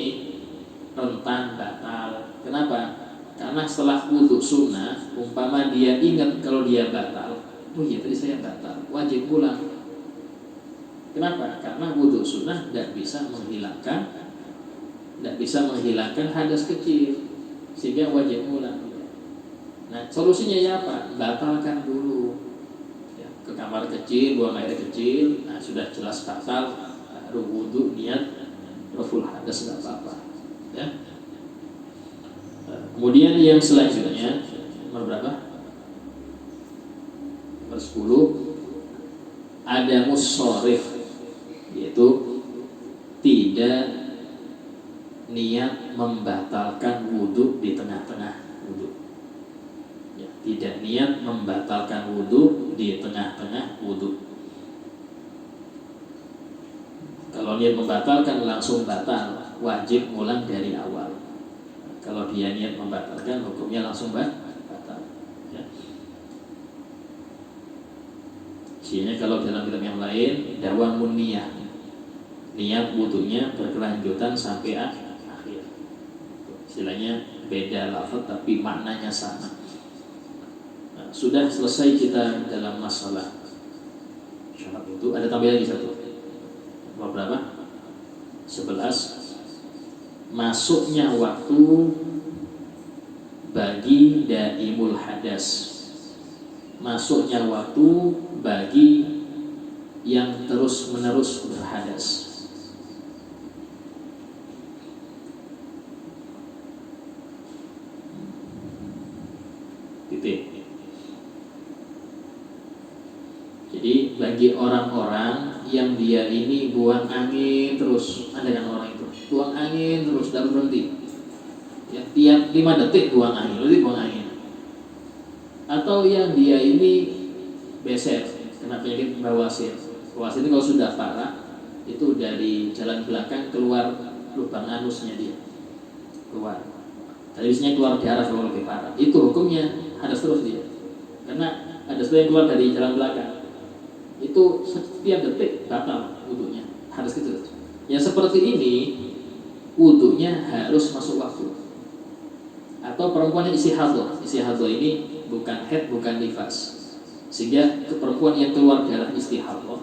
rentan batal. Kenapa? Karena setelah wudu sunnah, umpama dia ingat kalau dia batal, oh iya tadi saya batal, wajib pulang. Kenapa? Karena wudu sunnah tidak bisa menghilangkan hadas kecil, sehingga wajib pulang. Nah, solusinya ya apa? Batalkan dulu. Ya, ke kamar kecil, buang air kecil. Nah, sudah jelas batal, baru wudu niat raful hadas, tidak apa-apa. Ya. Kemudian yang selanjutnya nomor berapa? Nomor 10 ada musharif, yaitu tidak niat membatalkan wudu di tengah-tengah wudu. Ya, tidak niat membatalkan wudu di tengah-tengah wudu. Kalau niat membatalkan langsung batal, wajib ulang dari awal. Kalau dia niat membatalkan, hukumnya langsung batal. Ya. Sehingga kalau dalam kitab yang lain, dawamun niyah, niat wudunya berkelanjutan sampai akhir. Istilahnya beda lafaz tapi maknanya sama. Nah, sudah selesai kita dalam masalah syarat itu. Ada tambahan lagi satu. Berapa? 11. Masuknya waktu bagi daimul hadas. Masuknya waktu bagi yang terus-menerus berhadas. Titik. Jadi bagi orang-orang yang dia ini buang angin terus, ada kan orang itu buang angin terus tidak berhenti, ya, tiap 5 detik buang angin, atau yang dia ini beser, kena penyakit bawasir. Bawasir ini kalau sudah parah, itu dari jalan belakang keluar lubang anusnya dia keluar, dari sini keluar darah kalau lebih parah, itu hukumnya hadas terus dia, karena hadas yang keluar dari jalan belakang itu setiap detik batal wudunya, hadas kecil. Yang seperti ini wudunya harus masuk waktu. Atau perempuan yang isi hadah ini bukan haid, bukan nifas, sehingga ke perempuan yang keluar darah istihadah,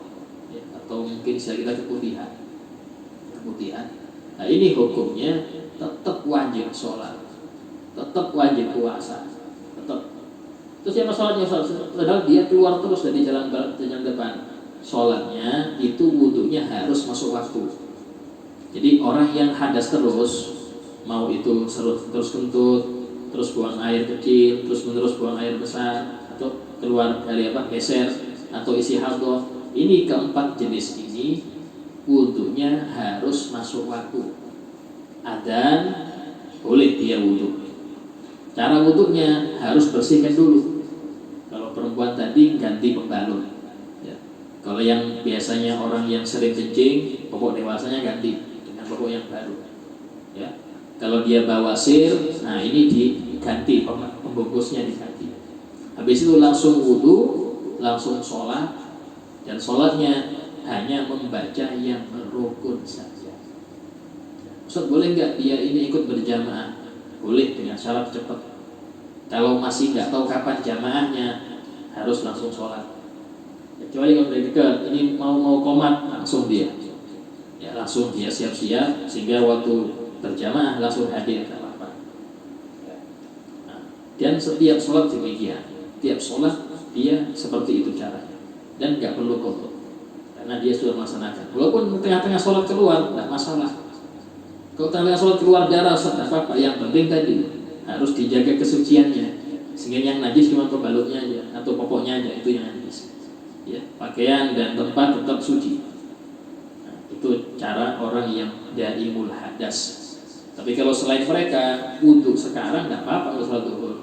ya, atau mungkin kita keputihan. Nah, ini hukumnya tetap wajib sholat, tetap wajib puasa, tetap. Terus yang masalahnya, padahal dia keluar terus dari jalan depan, sholatnya itu wudunya harus masuk waktu. Jadi orang yang hadas terus, mau itu terus kentut, terus buang air kecil, terus menerus buang air besar, atau keluar dari geser atau istihadhah. Ini keempat jenis ini wudunya harus masuk waktu. Adzan boleh dia wudu. Cara wudunya harus bersihkan dulu. Kalau perempuan tadi ganti pembalut. Ya. Kalau yang biasanya orang yang sering kencing, popok dewasanya ganti dengan popok yang baru. Ya. Kalau dia bawasir, nah ini diganti, pembungkusnya diganti. Habis itu langsung wudu, langsung sholat, dan sholatnya hanya membaca yang rukun saja. Ustaz, boleh nggak dia ini ikut berjamaah? Boleh dengan syarat cepat. Kalau masih nggak tahu kapan jamaahnya, harus langsung sholat. Kecuali kalau dari dekat, ini mau komat, langsung dia. Ya langsung dia siap-siap sehingga waktu berjamaah langsung hadir, tak apa. Nah, dan setiap sholat demikian. Tiap sholat dia seperti itu caranya, dan nggak perlu qadha karena dia sudah melaksanakan. Walaupun tengah-tengah sholat keluar, tidak masalah. Kalau tengah-tengah sholat keluar darah, tidak apa-apa. Yang penting tadi harus dijaga kesuciannya, sehingga yang najis cuma pembalutnya aja atau popoknya aja, itu yang najis. Ya, pakaian dan tempat tetap suci. Nah, itu cara orang yang daimul hadas. Tapi kalau selain mereka, wudhu sekarang tidak apa-apa untuk sholat zuhur.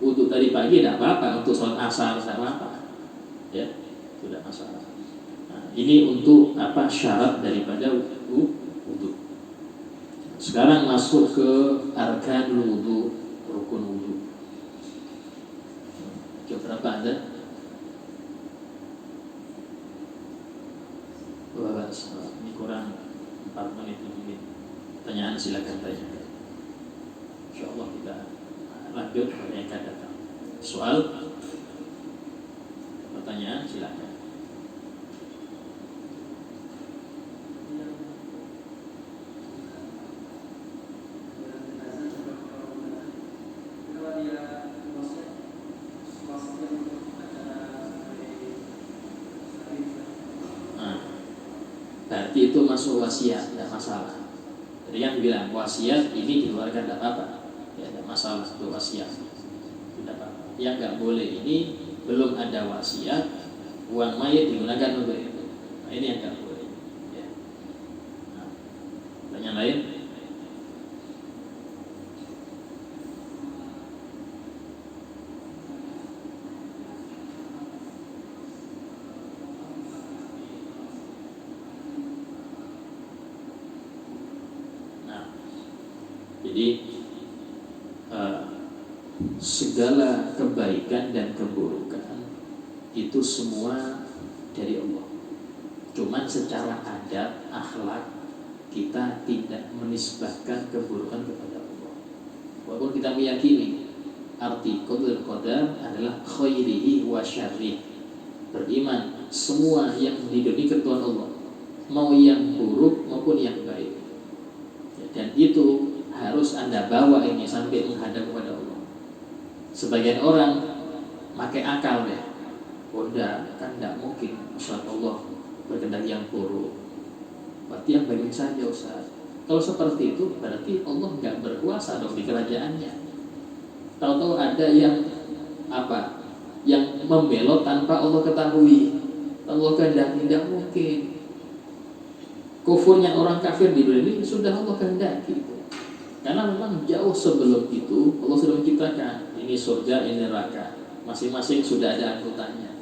Wudhu tadi pagi tidak apa-apa, untuk sholat asar tidak apa-apa. Ya, tidak masalah. Nah, ini untuk apa syarat daripada wudhu. Sekarang masuk ke arkanul wudhu, rukun wudhu. Coba berapa ada? 12. Ini kurang 4 menit lebih. Pertanyaan silakan tanya. Insyaallah kita lanjut pada yang akan datang. Soal, pertanyaan silakan. Berarti itu masuk wasiat, tidak masalah. Jadi yang bilang wasiat ini dikeluarkan tidak apa-apa, ya tidak masalah untuk wasiat, tidak apa-apa. Yang nggak boleh ini belum ada wasiat, uang mayat digunakan untuk itu. Nah, ini yang nggak boleh. Ya. Nah, pertanyaan lain? Jadi segala kebaikan dan keburukan itu semua dari Allah. Cuman secara adab, akhlak kita tidak menisbahkan keburukan kepada Allah. Walaupun kita meyakini arti qadar adalah khairihi wa syarrih. Beriman semua yang di dunia Tuhan Allah, mau yang buruk maupun yang baik. Dan itu harus Anda bawa ini sampai menghadap kepada Allah. Sebagian orang pakai akal ya, udah kan tidak mungkin Ustaz Allah berkehendak yang buruk. Berarti yang baik saja Ustaz. Kalau seperti itu berarti Allah nggak berkuasa dong di kerajaannya. Tahu-tahu ada yang apa? Yang membelot tanpa Allah ketahui. Allah kehendaki, tidak mungkin. Kufurnya orang kafir di dunia ini sudah Allah kehendaki. Karena memang jauh sebelum itu Allah sudah menciptakan ini surga, ini neraka. Masing-masing sudah ada anggotanya.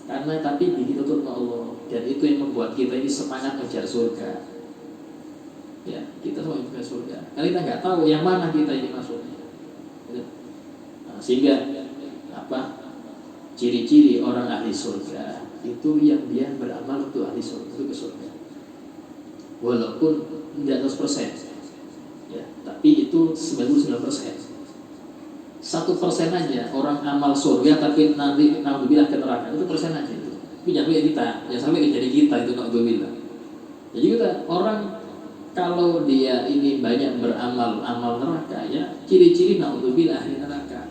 Karena tapi dituntut Allah, dan itu yang membuat kita ini semangat mengejar surga. Ya, kita semua mengejar surga. Karena kita nggak tahu yang mana kita ini masuknya. Nah, sehingga apa? Ciri-ciri orang ahli surga itu yang dia beramal untuk ahli surga, untuk ke surga. Walaupun tidak 100%. Ya, tapi itu 99%. 1% aja orang amal surga tapi nanti naudzubillah ke neraka, itu persen aja itu. Tapi jangan sampai kita, jangan sampai jadi kita itu naudzubillah. Jadi kita orang kalau dia ini banyak beramal amal neraka ya, ciri-ciri naudzubillah ahli neraka.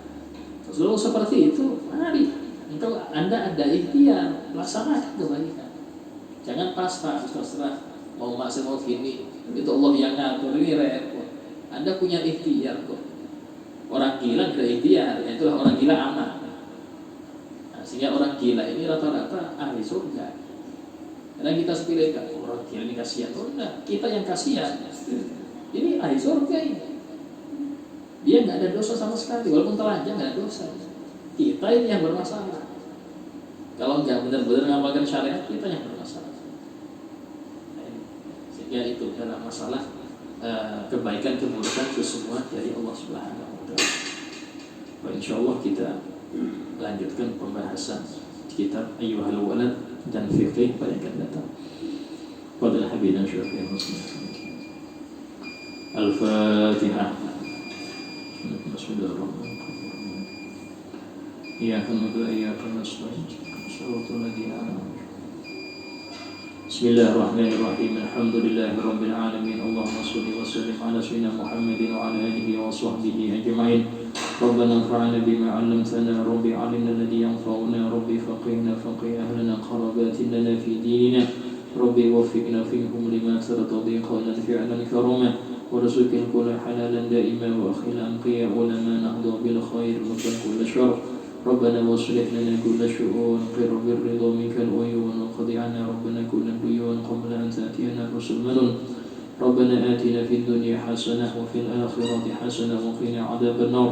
Kalau seperti itu, mari engkau Anda ada ikhtiar, laksanakan kebaikan. Jangan pasrah, terserah mau maksud mau gini, itu Allah yang ngatur, ini repot. Anda punya ikhtiar kok. Orang gila tidak ikhtiar, itulah orang gila aman. Nah, sehingga orang gila ini rata-rata ahli surga. Karena kita sepelekan orang gila ini kasihan, oh enggak, kita yang kasihan. Ini ahli surga ini. Dia nggak ada dosa sama sekali, walaupun telanjang nggak ada dosa. Kita ini yang bermasalah. Kalau nggak benar-benar ngamalkan syariat, kita yang bermasalah. Sehingga itu adalah masalah kebaikan keburukan itu semua dari Allah Subhanahu wa taala. Insyaallah kita lanjutkan pembahasan kitab Ayyuhal Walad dan Fiqh pada yang akan datang. Qadil habibina syafi'il muslimin. Al-Fatihah. Bismillahirrahmanirrahim. Iyyaka na'budu wa iyyaka nasta'in. Shiratal ladzina an'amta 'alaihim. Bismillahirrahmanirrahim. Alhamdulillahirabbil alamin. Allahumma shalli wa sallim ala sayyidina Muhammadin wa ala alihi wa sahbihi ajma'in. Rabbana anfa'na bima 'allamtana, rabbi 'allimna alladhi yanfa'una, rabbi faqihna faqih ahlana qarabatin lana fi dinina, rabbi waffiqna fihum lima tartadi qawlan fi'lan karama. ورزقنا كل حلالا دائما واخيرا انقيا ولما نهضى بالخير وكن كل شر ربنا واصلح لنا كل شؤون قر بالرضا منك العيون وقض عنا ربنا كل الديون قبل ان تاتينا رسل مدن ربنا آتنا في الدنيا حسنه وفي الاخره حسنه وقنا عذاب النار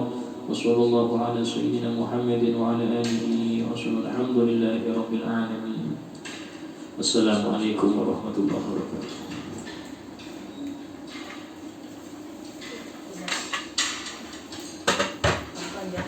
وصلى الله على سيدنا محمد وعلى اله وصحبه الحمد لله رب العالمين. السلام عليكم ورحمه الله وبركاته. Ya,